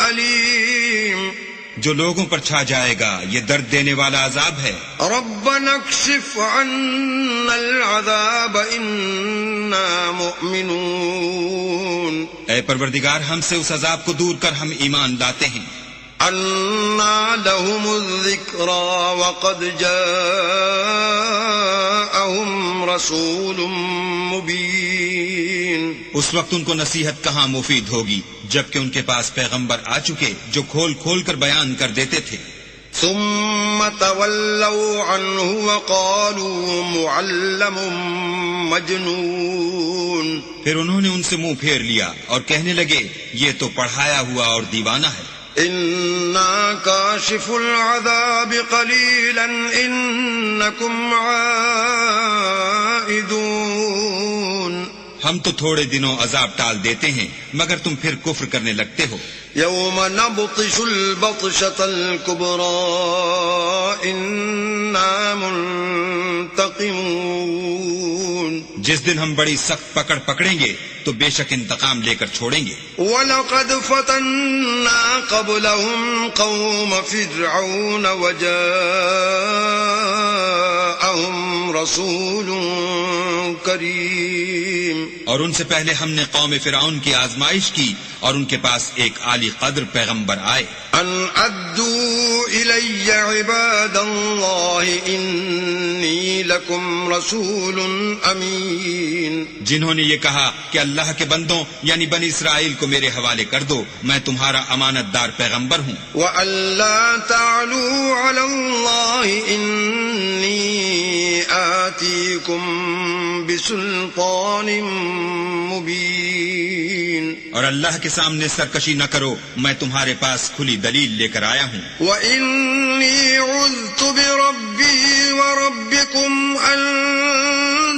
أليم. جو لوگوں پر چھا جائے گا یہ درد دینے والا عذاب ہے. ربنا اكشف عنا العذاب إنا مؤمنون. اے پروردگار ہم سے اس عذاب کو دور کر ہم ایمان لاتے ہیں. أَنَّىٰ لَهُمُ الذِّكْرَىٰ وَقَدْ جَاءَهُمْ رَسُولٌ مُّبِينٌ. اس وقت ان کو نصیحت کہاں مفید ہوگی جبکہ ان کے پاس پیغمبر آ چکے جو کھول کھول کر بیان کر دیتے تھے. ثم تولوا عنه وقالوا معلم مجنون. پھر انہوں نے ان سے منہ پھیر لیا اور کہنے لگے یہ تو پڑھایا ہوا اور دیوانہ ہے. إنا كاشف العذاب قليلا إنكم عائدون. ہم تو تھوڑے دنوں عذاب ٹال دیتے ہیں مگر تم پھر کفر کرنے لگتے ہو. يوم نبطش البطشة الكبرى إنا منتقمون. جس دن ہم بڑی سخت پکڑ پکڑیں گے تو بے شک انتقام لے کر چھوڑیں گے. وَلَقَدْ فَتَنَّا قَبْلَهُمْ قَوْمَ فِرْعَوْنَ وَجَاءَهُمْ رَسُولٌ كَرِيمٌ. اور ان سے پہلے ہم نے قوم فرعون کی آزمائش کی اور ان کے پاس ایک عالی قدر پیغمبر آئے. ان ادوا الی عباد اللہ انی لکم رسول امین. جنہوں نے یہ کہا کہ اللہ کے بندوں یعنی بنی اسرائیل کو میرے حوالے کر دو، میں تمہارا امانت دار پیغمبر ہوں. وَأَلَّا تَعْلُوا عَلَى اللَّهِ إِنِّي آتِيكُمْ بِسُلْطَانٍ مُبِينٍ. اور اللہ کے سامنے سرکشی نہ کرو، میں تمہارے پاس کھلی دلیل لے کر آیا ہوں. وَإِنِّي عُذْتُ بِرَبِّي وَرَبِّكُمْ أَن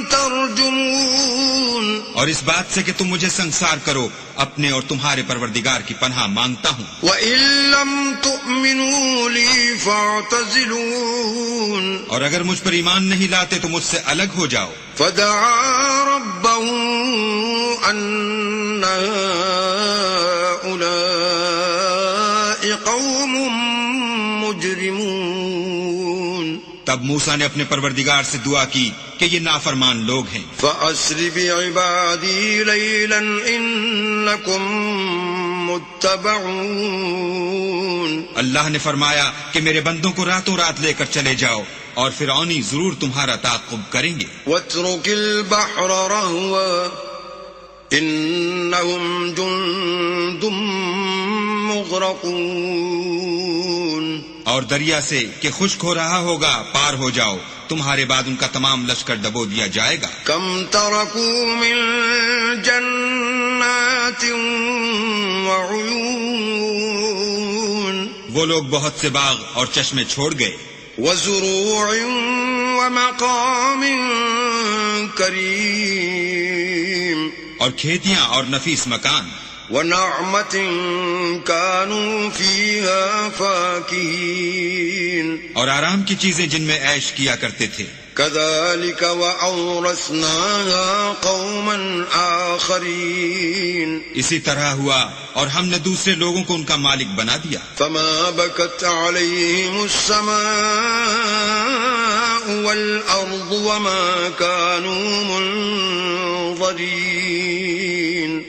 تَرْجُمُونَ. اور اس بات سے کہ تم مجھے سنسار کرو، اپنے اور تمہارے پروردگار کی پناہ مانگتا ہوں. وَإِن لَّمْ تُؤْمِنُوا لِي فَاعْتَزِلُونِ. اور اگر مجھ پر ایمان نہیں لاتے تو مجھ سے الگ ہو جاؤ. فَدَعَا رَبَّهُ أَنَّ هَٰؤُلَاءِ قَوْمٌ مُجْرِمُونَ. تب موسیٰ نے اپنے پروردگار سے دعا کی کہ یہ نافرمان لوگ ہیں. فَأَسْرِ بِعِبَادِي لَيْلًا إِنَّكُمْ مُتَّبَعُونَ. اللہ نے فرمایا کہ میرے بندوں کو راتوں رات لے کر چلے جاؤ اور فرعونی ضرور تمہارا تعاقب کریں گے. وَاتْرُكِ الْبَحْرَ رَهْوًا إِنَّهُمْ جُندٌ مُغْرَقُونَ. اور دریا سے کہ خشک ہو رہا ہوگا پار ہو جاؤ، تمہارے بعد ان کا تمام لشکر ڈبو دیا جائے گا. كَمْ تَرَكُوا مِن جَنَّاتٍ وَعُيُونٍ. وہ لوگ بہت سے باغ اور چشمے چھوڑ گئے. وَزُرُوعٍ وَمَقَامٍ كَرِيمٍ. اور کھیتیاں اور نفیس مکان. وَنَعْمَةٍ كَانُوا فِيهَا فَاكِهِينَ. اور آرام کی چیزیں جن میں عیش کیا کرتے تھے. كَذَلِكَ وَأَوْرَثْنَاهَا قَوْمًا آخَرِينَ. اسی طرح ہوا اور ہم نے دوسرے لوگوں کو ان کا مالک بنا دیا. فَمَا بَكَتْ عَلَيْهِمُ السَّمَاءُ وَالْأَرْضُ وَمَا كَانُوا مُنظَرِينَ.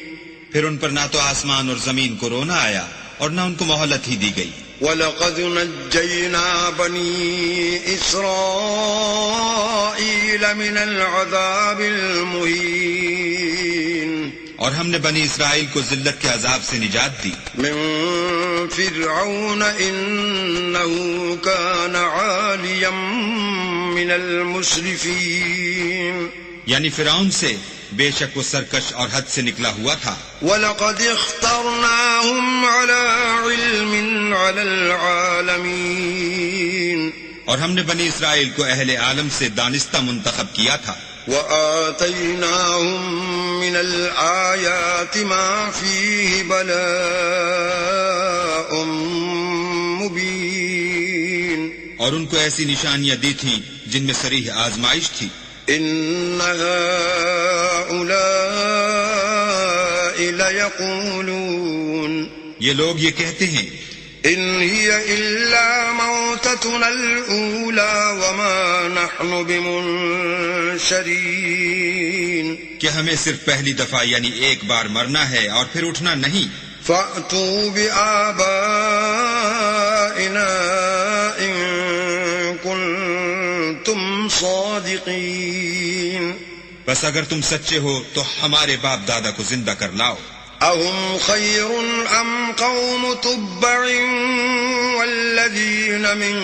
پھر ان پر نہ تو آسمان اور زمین کو رونا آیا اور نہ ان کو مہلت ہی دی گئی. وَلَقَدْ نَجَّيْنَا بَنِي إِسْرَائِيلَ مِنَ الْعَذَابِ الْمُهِينِ. اور ہم نے بنی اسرائیل کو ذلت کے عذاب سے نجات دی. مِن فِرْعَوْنَ إِنَّهُ كَانَ عَالِيًا مِنَ الْمُسْرِفِينَ. یعنی فرعون سے، بے شک وہ سرکش اور حد سے نکلا ہوا تھا. وَلَقَدِ اخْتَرْنَاهُمْ عَلَى عِلْمٍ عَلَى الْعَالَمِينَ. اور ہم نے بنی اسرائیل کو اہل عالم سے دانستہ منتخب کیا تھا. وَآتَيْنَاهُمْ مِنَ الْآيَاتِ مَا فِيهِ بَلَاءٌ مُبِينٌ. اور ان کو ایسی نشانیاں دی تھیں جن میں صریح آزمائش تھی. إِنَّ هَٰؤُلَاءِ لَيَقُولُونَ. یہ لوگ یہ کہتے ہیں إِنْ هِيَ إِلَّا مَوْتَتُنَا الْأُولَىٰ وَمَا نَحْنُ بِمُنشَرِينَ. کہ ہمیں صرف پہلی دفعہ یعنی ایک بار مرنا ہے اور پھر اٹھنا نہیں. فَأْتُوا بِآبَائِنَا إِن كُنتُمْ صَادِقِينَ. بس اگر تم سچے ہو تو ہمارے باپ دادا کو زندہ کر لاؤ. أَهُمْ خَيْرٌ أَمْ قَوْمُ تُبَّعٍ والذين من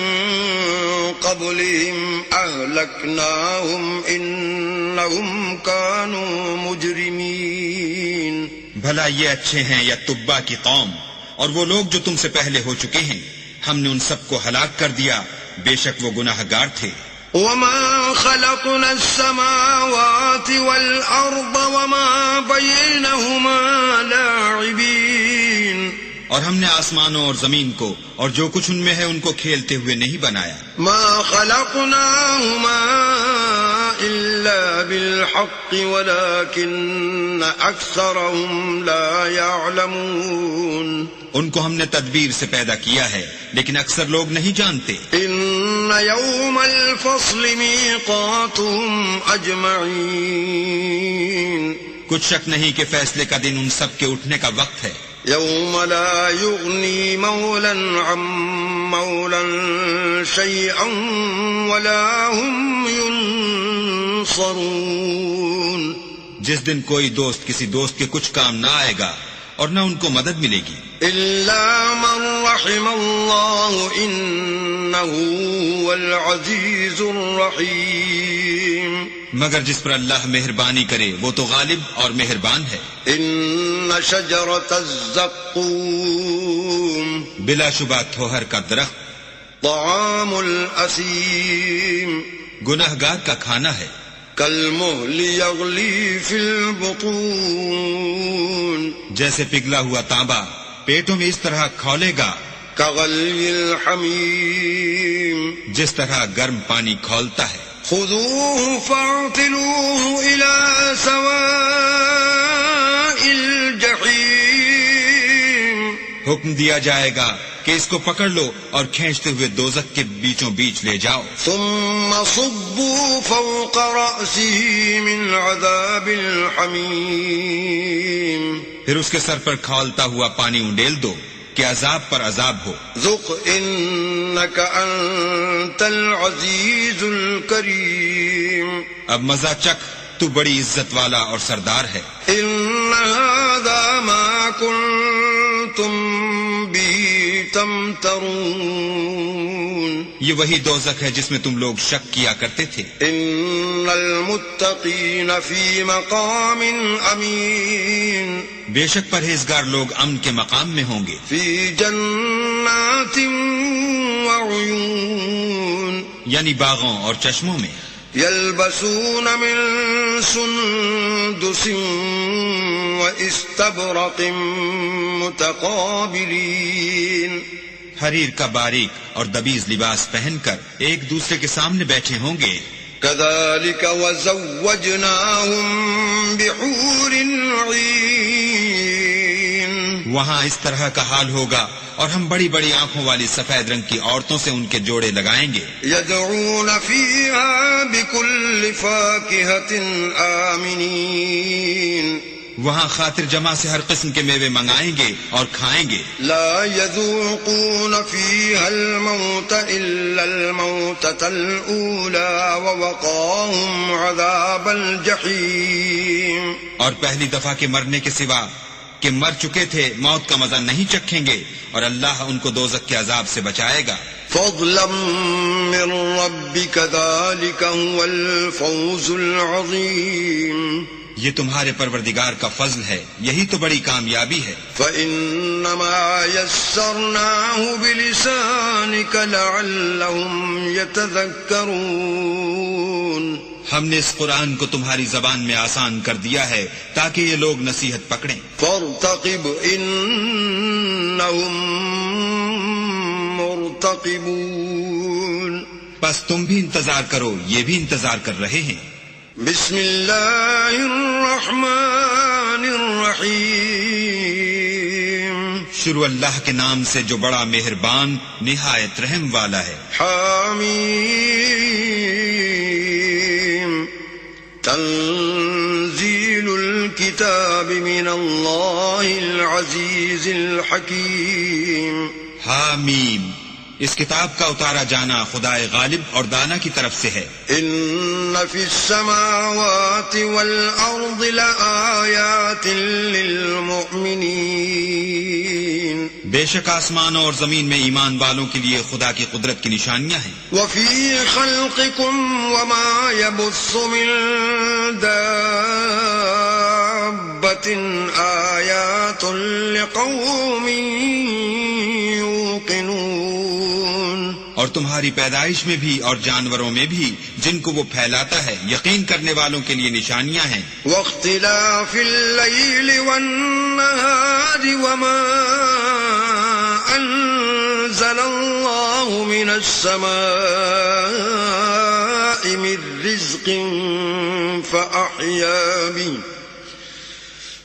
قبلهم أهلكناهم إنهم كانوا مجرمين. بھلا یہ اچھے ہیں یا تبا کی قوم اور وہ لوگ جو تم سے پہلے ہو چکے ہیں، ہم نے ان سب کو ہلاک کر دیا، بے شک وہ گناہ گار تھے. وما خلقنا السماوات والأرض وما بينهما لاعبين. اور ہم نے آسمانوں اور زمین کو اور جو کچھ ان میں ہے ان کو کھیلتے ہوئے نہیں بنایا. ما خلقناهما إلا بالحق ولكن أكثرهم لا يعلمون. ان کو ہم نے تدبیر سے پیدا کیا ہے لیکن اکثر لوگ نہیں جانتے. ان يوم الفصل ميقاتهم أجمعين. کچھ شک نہیں کہ فیصلے کا دن ان سب کے اٹھنے کا وقت ہے. يوم لا يغني مولا عن مولا شيئا ولا هم ينصرون. جس دن کوئی دوست کسی دوست کے کچھ کام نہ آئے گا اور نہ ان کو مدد ملے گی. إلا من رحم الله إنه هو العزيز الرحيم. مگر جس پر اللہ مہربانی کرے وہ تو غالب اور مہربان ہے. إن شجرة الزقوم. بلا شبہ تھوہر کا درخت. طعام الأثيم. گناہ گار کا کھانا ہے. كالمهل يغلي في البطون. جیسے پگھلا ہوا تانبا پیٹوں میں اس طرح کھولے گا. كغلي الحميم. جس طرح گرم پانی کھولتا ہے. خذوه فاعتلوه إلى سواء الجحيم. حکم دیا جائے گا کہ اس کو پکڑ لو اور کھینچتے ہوئے دوزخ کے بیچوں بیچ لے جاؤ. ثم صبوا فوق رأسه من عذاب الحميم. پھر اس کے سر پر کھولتا ہوا پانی انڈیل دو کہ عذاب پر عذاب ہو. ذق انك انت العزيز الكريم. اب مزہ چکھ، تو بڑی عزت والا اور سردار ہے. ان هذا ما كنتم به تمترون. یہ وہی دوزخ ہے جس میں تم لوگ شک کیا کرتے تھے. ان المتقین فی مقام امین. بے شک پرہیزگار لوگ امن کے مقام میں ہوں گے. فی جنات وعیون. یعنی باغوں اور چشموں میں. یلبسون من سندس واستبرق متقابلین. حریر کا باریک اور دبیز لباس پہن کر ایک دوسرے کے سامنے بیٹھے ہوں گے. كذلك وزوجناهم بحور عين. وہاں اس طرح کا حال ہوگا اور ہم بڑی بڑی آنکھوں والی سفید رنگ کی عورتوں سے ان کے جوڑے لگائیں گے. يدعون فيها بكل فاكهة آمنين. وہاں خاطر جمع سے ہر قسم کے میوے منگائیں گے اور کھائیں گے. لا يذوقون فيها الموت إلا الموتة الأولى ووقاهم عذاب الجحيم. اور پہلی دفعہ کے مرنے کے سوا کہ مر چکے تھے موت کا مزہ نہیں چکھیں گے اور اللہ ان کو دوزخ کے عذاب سے بچائے گا. فضلا من ربك ذلك هو الفوز العظيم. یہ تمہارے پروردگار کا فضل ہے، یہی تو بڑی کامیابی ہے. فإنما يسرناه بلسانك لعلهم يتذكرون. ہم نے اس قرآن کو تمہاری زبان میں آسان کر دیا ہے تاکہ یہ لوگ نصیحت پکڑیں. فارتقب انهم مرتقبون. بس تم بھی انتظار کرو، یہ بھی انتظار کر رہے ہیں. بسم اللہ الرحمن الرحیم. شروع اللہ کے نام سے جو بڑا مہربان نہایت رحم والا ہے. حامیم. تنزیل الکتاب من اللہ العزیز الحکیم. حامیم، اس کتاب کا اتارا جانا خدائے غالب اور دانا کی طرف سے ہے. ان فی السماوات والارض لآیات للمؤمنین. بے شک آسمانوں اور زمین میں ایمان والوں کے لیے خدا کی قدرت کی نشانیاں ہیں. وفي خلقكم وما يبث من دابة آيات لقوم يوقنون. اور تمہاری پیدائش میں بھی اور جانوروں میں بھی جن کو وہ پھیلاتا ہے یقین کرنے والوں کے لیے نشانیاں ہیں. واختلاف الليل والنهار وما أنزل الله من السماء من رزق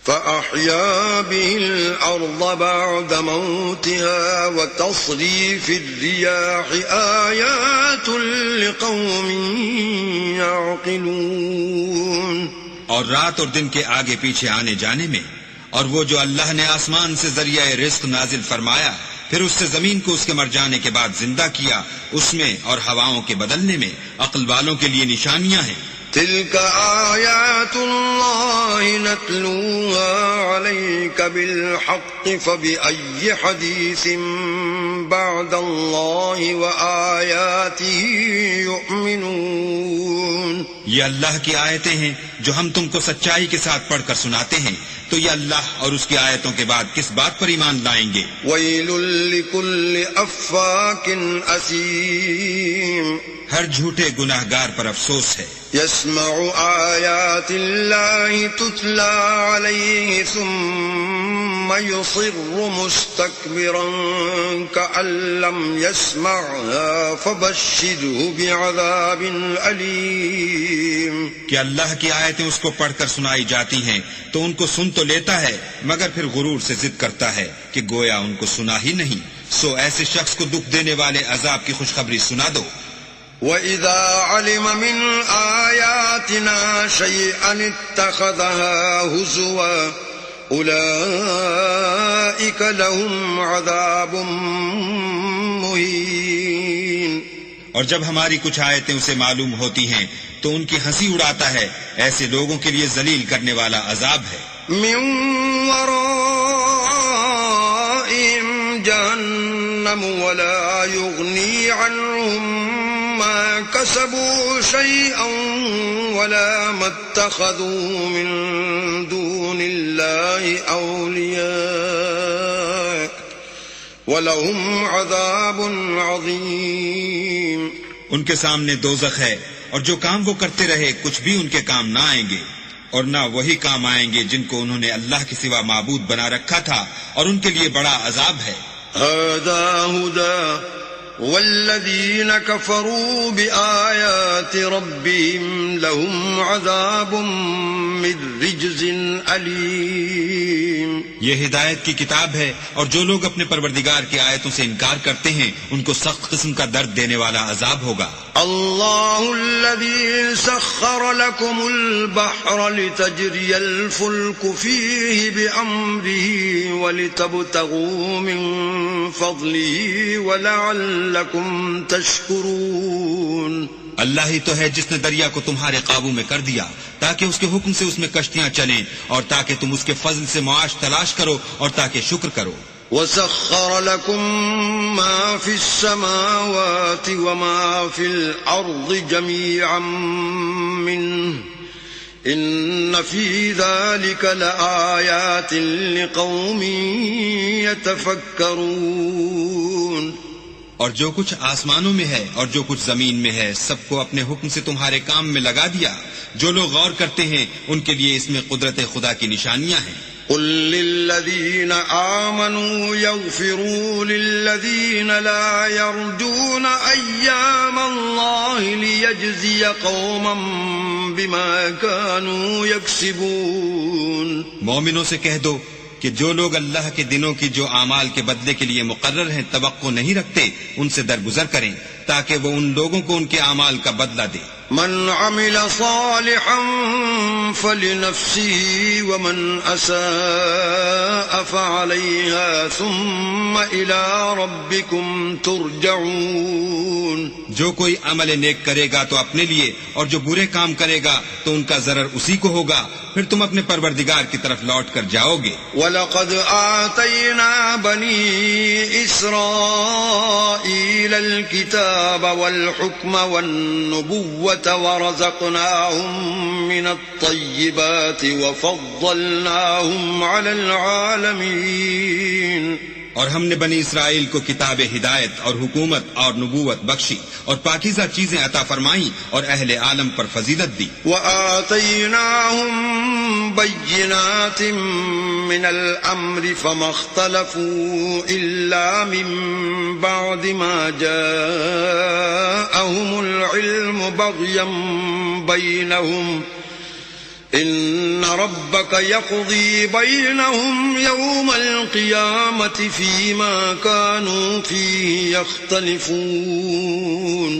فأحيا به الأرض بعد موتها وتصريف الرياح آيات لقوم يعقلون. اور رات اور دن کے آگے پیچھے آنے جانے میں، اور وہ جو اللہ نے آسمان سے ذریعہ رزق نازل فرمایا پھر اس سے زمین کو اس کے مر جانے کے بعد زندہ کیا، اس میں اور ہواؤں کے بدلنے میں عقل والوں کے لیے نشانیاں ہیں. تلك آيات الله نتلوها عليك بالحق فبأي حديث بعد الله وآياته يؤمنون. یہ اللہ کی آیتیں ہیں جو ہم تم کو سچائی کے ساتھ پڑھ کر سناتے ہیں، تو یہ اللہ اور اس کی آیتوں کے بعد کس بات پر ایمان لائیں گے؟ ويل لكل أفاك أثيم. ہر جھوٹے گناہگار پر افسوس ہے. يسمع آيات الله تتلى عليه ثم يصر مستكبرا كأن لم يسمعها فبشره بعذاب أليم. کہ اللہ کی آیتیں اس کو پڑھ کر سنائی جاتی ہیں تو ان کو سن تو لیتا ہے مگر پھر غرور سے ضد کرتا ہے کہ گویا ان کو سنا ہی نہیں، سو ایسے شخص کو دکھ دینے والے عذاب کی خوشخبری سنا دو. وَإِذَا عَلِمَ مِنْ آيَاتِنَا شَيْئًا اتَّخَذَهَا هُزُوًا أُولَئِكَ لَهُمْ عَذَابٌ مُهِينٌ. اور جب ہماری کچھ آیتیں اسے معلوم ہوتی ہیں تو ان کی ہنسی اڑاتا ہے، ایسے لوگوں کے لیے ذلیل کرنے والا عذاب ہے. مِنْ وَرَائِهِمْ جَهَنَّمُ وَلَا يُغْنِي عَنْهُمْ ما كسبوا شيئا ولا ما اتخذوا من دون الله أولياء ولهم عذاب عظيم. ان کے سامنے دوزخ ہے اور جو کام وہ کرتے رہے کچھ بھی ان کے کام نہ آئیں گے، اور نہ وہی کام آئیں گے جن کو انہوں نے اللہ کے سوا معبود بنا رکھا تھا، اور ان کے لیے بڑا عذاب ہے. هذا هدى والذين كفروا بآيات ربهم لهم عذاب من رجز أليم. یہ ہدایت کی کتاب ہے، اور جو لوگ اپنے پروردگار کی آیتوں سے انکار کرتے ہیں ان کو سخت قسم کا درد دینے والا عذاب ہوگا. الله الذي سخر لكم البحر لتجري الفلك فيه بأمره ولتبتغوا من فضله ولعلكم تشكرون. اللہ ہی تو ہے جس نے دریا کو تمہارے قابو میں کر دیا تاکہ اس کے حکم سے اس میں کشتیاں چلیں، اور تاکہ تم اس کے فضل سے معاش تلاش کرو اور تاکہ شکر کرو. وسخر لكم ما في السماوات وما في الأرض جميعا منه إن في ذلك لآيات لقوم يتفكرون. اور جو کچھ آسمانوں میں ہے اور جو کچھ زمین میں ہے سب کو اپنے حکم سے تمہارے کام میں لگا دیا. جو لوگ غور کرتے ہیں ان کے لیے اس میں قدرت خدا کی نشانیاں ہیں. قل للذين آمنوا يغفروا للذين لا يرجون أيام الله ليجزي قوما بما كانوا يكسبون. مومنوں سے کہہ دو کہ جو لوگ اللہ کے دنوں کی جو اعمال کے بدلے کے لیے مقرر ہیں توقع نہیں رکھتے ان سے درگزر کریں تاکہ وہ ان لوگوں کو ان کے اعمال کا بدلہ دے. من عمل صالحا فلنفسه ومن أساء فعليها ثم إلى ربكم ترجعون. جو کوئی عمل نیک کرے گا تو اپنے لیے، اور جو برے کام کرے گا تو ان کا ضرر اسی کو ہوگا، پھر تم اپنے پروردگار کی طرف لوٹ کر جاؤ گے. وَلَقَدْ آتَيْنَا بَنِي إِسْرَائِيلَ الْكِتَابَ وَالْحُكْمَ وَالنُّبُوَّةَ وَرَزَقْنَاهُمْ مِنَ الطَّيِّبَاتِ وَفَضَّلْنَاهُمْ عَلَى الْعَالَمِينَ. اور ہم نے بنی اسرائیل کو کتاب ہدایت اور حکومت اور نبوت بخشی اور پاکیزہ چیزیں عطا فرمائیں اور اہل عالم پر فضیلت دی. وَآتَيْنَاهُمْ بَيِّنَاتٍ مِّنَ الْأَمْرِ فَمَا اخْتَلَفُوا إِلَّا مِن بَعْدِ مَا جَاءَهُمُ الْعِلْمُ بَغْيًا بَيْنَهُمْ إِنَّ رَبَّكَ يَقْضِي بَيْنَهُمْ يَوْمَ الْقِيَامَةِ فِيمَا كَانُوا فِيهِ يَخْتَلِفُونَ.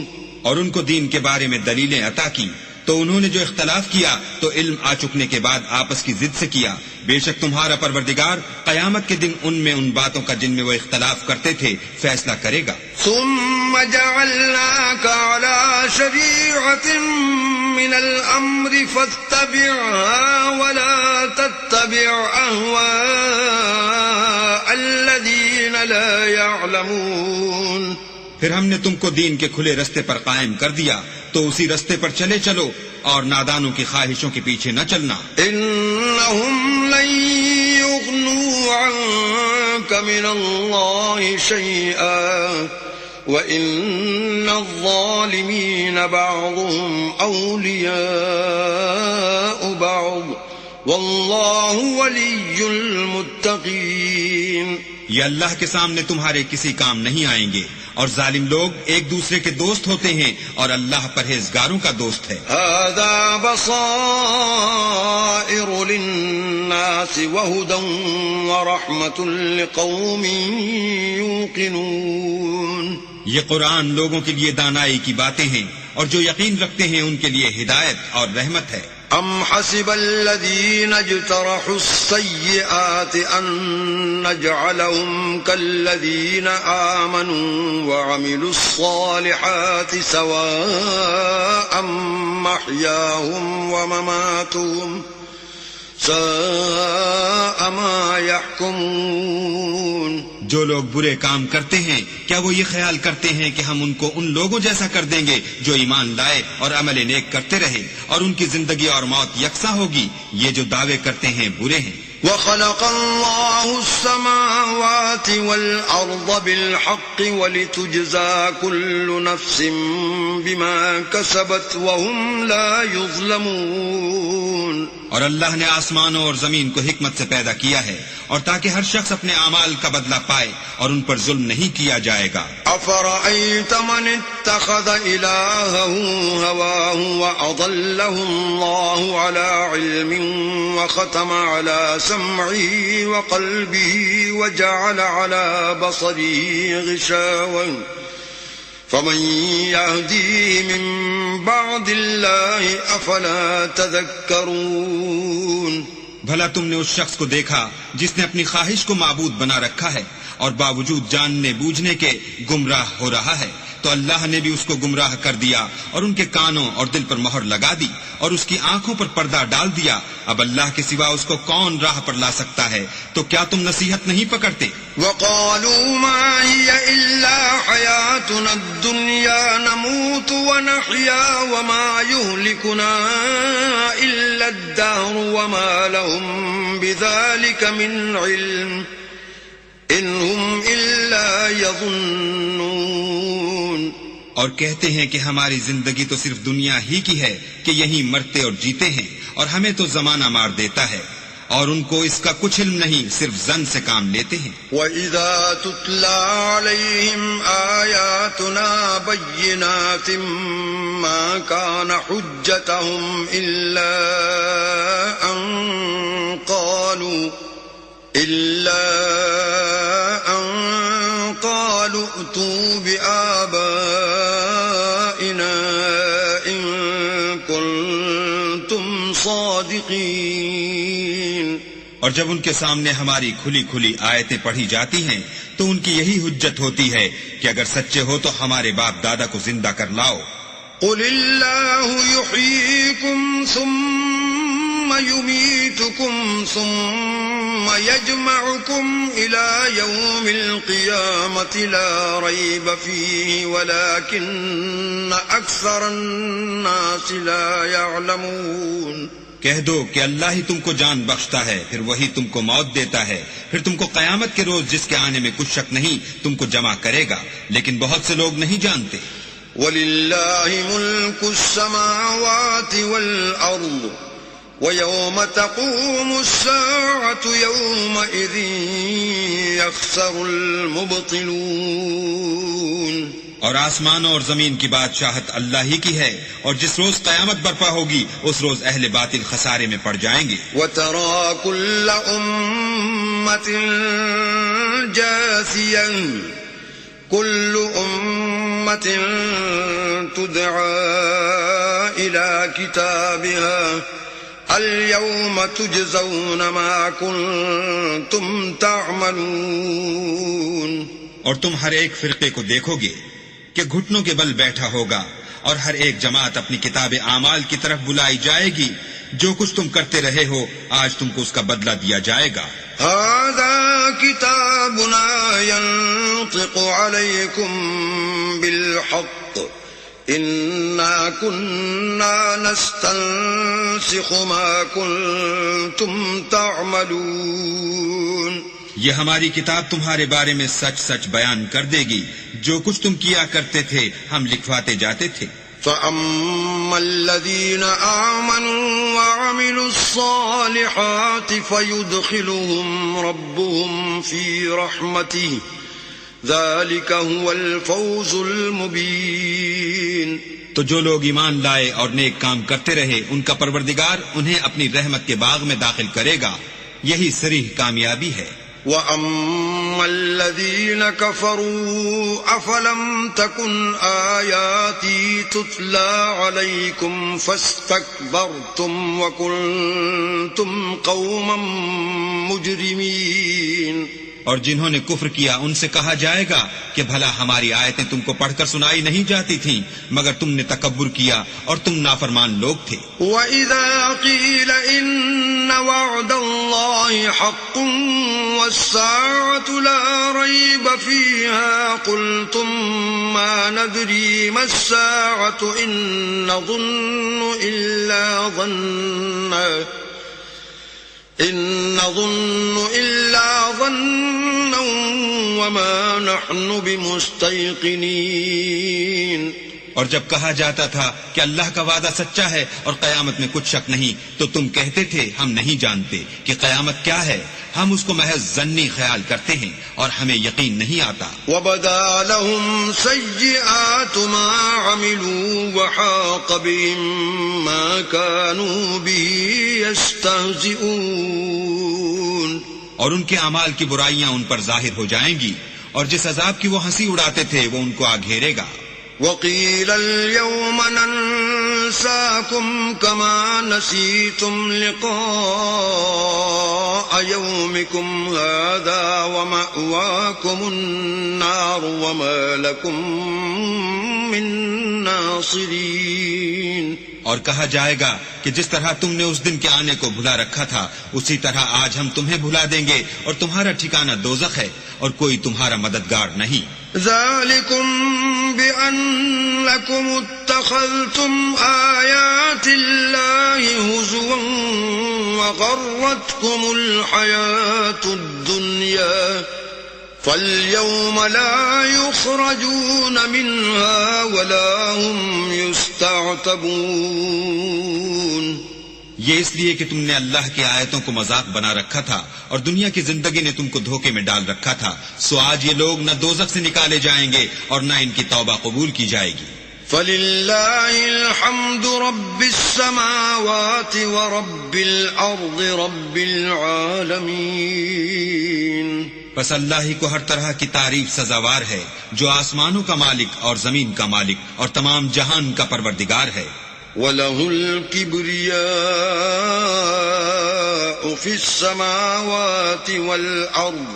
اور ان کو دین کے بارے میں دلیلیں عطا کی تو انہوں نے جو اختلاف کیا تو علم آ چکنے کے بعد آپس کی ضد سے کیا. بے شک تمہارا پروردگار قیامت کے دن ان میں ان باتوں کا جن میں وہ اختلاف کرتے تھے فیصلہ کرے گا. ثم جعلناك على شريعة من الأمر فاتبعها ولا تتبع أهواء الذين لا يعلمون. پھر ہم نے تم کو دین کے کھلے رستے پر قائم کر دیا تو اسی رستے پر چلے چلو اور نادانوں کی خواہشوں کے پیچھے نہ چلنا. إنهم لن يغنوا عنك من الله شيئا وَإِنَّ الظَّالِمِينَ بَعْضُهُمْ أَوْلِيَاءُ بَعْضٍ وَاللَّهُ وَلِيُّ الْمُتَّقِينَ. یہ اللہ کے سامنے تمہارے کسی کام نہیں آئیں گے، اور ظالم لوگ ایک دوسرے کے دوست ہوتے ہیں اور اللہ پرہیزگاروں کا دوست ہے. هَذَا بَصَائِرُ لِلنَّاسِ وَهُدًى وَرَحْمَةٌ لِقَوْمٍ يُوقِنُونَ. یہ قرآن لوگوں کے لیے دانائی کی باتیں ہیں، اور جو یقین رکھتے ہیں ان کے لیے ہدایت اور رحمت ہے. أَمْ حَسِبَ الَّذِينَ اجْتَرَحُوا السَّيِّئَاتِ أَن نَّجْعَلَهُمْ كَالَّذِينَ آمَنُوا وَعَمِلُوا الصَّالِحَاتِ سَوَاءً مَّحْيَاهُمْ وَمَمَاتُهُمْ سَاءَ مَا يَحْكُمُونَ. جو لوگ برے کام کرتے ہیں کیا وہ یہ خیال کرتے ہیں کہ ہم ان کو ان لوگوں جیسا کر دیں گے جو ایمان لائے اور عمل نیک کرتے رہے اور ان کی زندگی اور موت یکساں ہوگی؟ یہ جو دعوے کرتے ہیں برے ہیں. وَخَلَقَ اللَّهُ السَّمَاوَاتِ وَالْأَرْضَ بِالْحَقِّ وَلِتُجْزَى كُلُّ نَفْسٍ بِمَا كَسَبَتْ وَهُمْ لَا يُظْلَمُونَ. اور اللہ نے آسمانوں اور زمین کو حکمت سے پیدا کیا ہے اور تاکہ ہر شخص اپنے اعمال کا بدلہ پائے اور ان پر ظلم نہیں کیا جائے گا. أَفَرَأَيْتَ مَنِ اتَّخَذَ إِلَٰهَهُ هَوَاهُ وَأَضَلَّهُ اللَّهُ عَلَىٰ عِلْمٍ وَخَتَمَ عَلَىٰ سَمْعِهِ وَقَلْبِهِ وَجَعَلَ عَلَىٰ بَصَرِهِ غِشَاوَةً فَمَن يَهْدِيهِ مِن بَعْدِ اللَّهِ أَفَلَا تَذَكَّرُونَ. بھلا تم نے اس شخص کو دیکھا جس نے اپنی خواہش کو معبود بنا رکھا ہے اور باوجود جاننے بوجھنے کے گمراہ ہو رہا ہے؟ تو اللہ نے بھی اس کو گمراہ کر دیا اور ان کے کانوں اور دل پر مہر لگا دی اور اس کی آنکھوں پر پردہ ڈال دیا. اب اللہ کے سوا اس کو کون راہ پر لا سکتا ہے؟ تو کیا تم نصیحت نہیں پکڑتے؟ وَقَالُوا مَا هِيَ إِلَّا حَيَاتُنَا الدُّنْيَا نَمُوتُ وَنَحْيَا وَمَا يُهْلِكُنَا إِلَّا الدَّهْرُ وَمَا لَهُم بِذَلِكَ مِنْ عِلْمٍ إِنْ هُمْ إِلَّا يَظُنُّونَ. اور کہتے ہیں کہ ہماری زندگی تو صرف دنیا ہی کی ہے کہ یہیں مرتے اور جیتے ہیں اور ہمیں تو زمانہ مار دیتا ہے، اور ان کو اس کا کچھ علم نہیں، صرف ظن سے کام لیتے ہیں. وَإِذَا تُتْلَى عَلَيْهِمْ آيَاتُنَا بَيِّنَاتٍ مَا كَانَ حُجَّتَهُمْ إِلَّا أَن قَالُوا ائْتُوا بِآبَائِنَا إِن الصادقين اور جب ان کے سامنے ہماری کھلی کھلی آیتیں پڑھی جاتی ہیں تو ان کی یہی حجت ہوتی ہے کہ اگر سچے ہو تو ہمارے باپ دادا کو زندہ کر لاؤ. قل اللہ یحییکم ثم یمیتکم ثم یجمعکم الی یوم القیامة لا ریب فیہ ولکن اکثر الناس لا یعلمون. کہہ دو کہ اللہ ہی تم کو جان بخشتا ہے، پھر وہی تم کو موت دیتا ہے، پھر تم کو قیامت کے روز جس کے آنے میں کچھ شک نہیں تم کو جمع کرے گا، لیکن بہت سے لوگ نہیں جانتے. وَلِلَّهِ مُلْكُ السَّمَاوَاتِ وَالْأَرْضِ وَيَوْمَ تَقُومُ السَّاعَةُ يَوْمَئِذٍ يَخْسَرُ الْمُبْطِلُونَ. اور آسمانوں اور زمین کی بادشاہت اللہ ہی کی ہے، اور جس روز قیامت برپا ہوگی اس روز اہل باطل خسارے میں پڑ جائیں گے. وَتَرَى كُلَّ أُمَّةٍ جَاثِيًا كُلُّ أُمَّةٍ تُدْعَى إِلَى كِتَابِهَا الْيَوْمَ تُجْزَوْنَ مَا كُنتُمْ تَعْمَلُونَ. اور تم ہر ایک فرقے کو دیکھو گے کہ گھٹنوں کے بل بیٹھا ہوگا، اور ہر ایک جماعت اپنی کتاب اعمال کی طرف بلائی جائے گی. جو کچھ تم کرتے رہے ہو آج تم کو اس کا بدلہ دیا جائے گا. هذا كتابنا ينطق عليكم بالحق إنا كنا نستنسخ ما كنتم تعملون. یہ ہماری کتاب تمہارے بارے میں سچ سچ بیان کر دے گی، جو کچھ تم کیا کرتے تھے ہم لکھواتے جاتے تھے. فَأَمَّا الَّذِينَ آمَنُوا وَعَمِلُوا الصَّالِحَاتِ فَيُدْخِلُهُمْ رَبُّهُمْ فِي رَحْمَتِهِ ذَلِكَ هُوَ الْفَوْزُ الْمُبِينُ. تو جو لوگ ایمان لائے اور نیک کام کرتے رہے ان کا پروردگار انہیں اپنی رحمت کے باغ میں داخل کرے گا، یہی صریح کامیابی ہے. وَأَمَّا الَّذِينَ كَفَرُوا أَفَلَمْ تَكُنْ آيَاتِي تُتْلَى عَلَيْكُمْ فَاسْتَكْبَرْتُمْ وَكُنْتُمْ قَوْمًا مُجْرِمِينَ. اور جنہوں نے کفر کیا ان سے کہا جائے گا کہ بھلا ہماری آیتیں تم کو پڑھ کر سنائی نہیں جاتی تھیں، مگر تم نے تکبر کیا اور تم نافرمان لوگ تھے. وَإِذَا قِيلَ إِنَّ وَعْدَ اللَّهِ حَقٌّ وَالسَّاعَةُ لَا رَيْبَ فِيهَا قُلْتُمْ مَا نَدْرِي مَا السَّاعَةُ إِن نَّظُنُّ إِلَّا ظَنًّا وَمَا نَحْنُ بِمُسْتَيْقِنِينَ. اور جب کہا جاتا تھا کہ اللہ کا وعدہ سچا ہے اور قیامت میں کچھ شک نہیں تو تم کہتے تھے ہم نہیں جانتے کہ قیامت کیا ہے، ہم اس کو محض ظنی خیال کرتے ہیں اور ہمیں یقین نہیں آتا. وَبَدَا لَهُمْ سَيِّئَاتُ مَا عَمِلُوا وَحَاقَ بِهِم مَّا كَانُوا بِهِ يَسْتَهْزِئُونَ. اور ان کے اعمال کی برائیاں ان پر ظاہر ہو جائیں گی، اور جس عذاب کی وہ ہنسی اڑاتے تھے وہ ان کو آ گھیرے گا. وَقِيلَ الْيَوْمَ نَنسَاكُمْ كَمَا نَسِيتُمْ لِقَاءَ يَوْمِكُمْ هَذَا وَمَأْوَاكُمُ النَّارُ وَمَا لَكُمْ مِن نَاصِرِينَ. اور کہا جائے گا کہ جس طرح تم نے اس دن کے آنے کو بھلا رکھا تھا اسی طرح آج ہم تمہیں بھلا دیں گے، اور تمہارا ٹھکانہ دوزخ ہے اور کوئی تمہارا مددگار نہیں. ذَلِكُمْ بِأَنَّكُمُ اتَّخَذْتُمْ آيَاتِ اللَّهِ هُزُوًا وَغَرَّتْكُمُ الْحَيَاةُ الدُّنْيَا فَالْيَوْمَ لَا يُخْرَجُونَ مِنْهَا وَلَا هُمْ يُسْتَعْتَبُونَ. یہ اس لیے کہ تم نے اللہ کی آیتوں کو مذاق بنا رکھا تھا اور دنیا کی زندگی نے تم کو دھوکے میں ڈال رکھا تھا، سو آج یہ لوگ نہ دوزخ سے نکالے جائیں گے اور نہ ان کی توبہ قبول کی جائے گی. فَلِلَّهِ الْحَمْدُ رَبِّ السَّمَاوَاتِ وَرَبِّ الْأَرْضِ رَبِّ الْعَالَمِينَ. بس اللہ ہی کو ہر طرح کی تعریف سزاوار ہے جو آسمانوں کا مالک اور زمین کا مالک اور تمام جہان کا پروردگار ہے. وَلَهُ الْكِبْرِيَاءُ في السماوات والأرض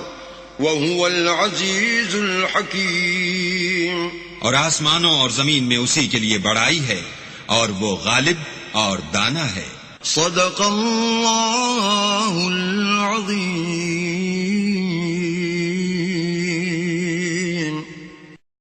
وهو العزيز الحكيم. اور آسمانوں اور زمین میں اسی کے لیے بڑائی ہے اور وہ غالب اور دانا ہے. صدق اللہ العظیم.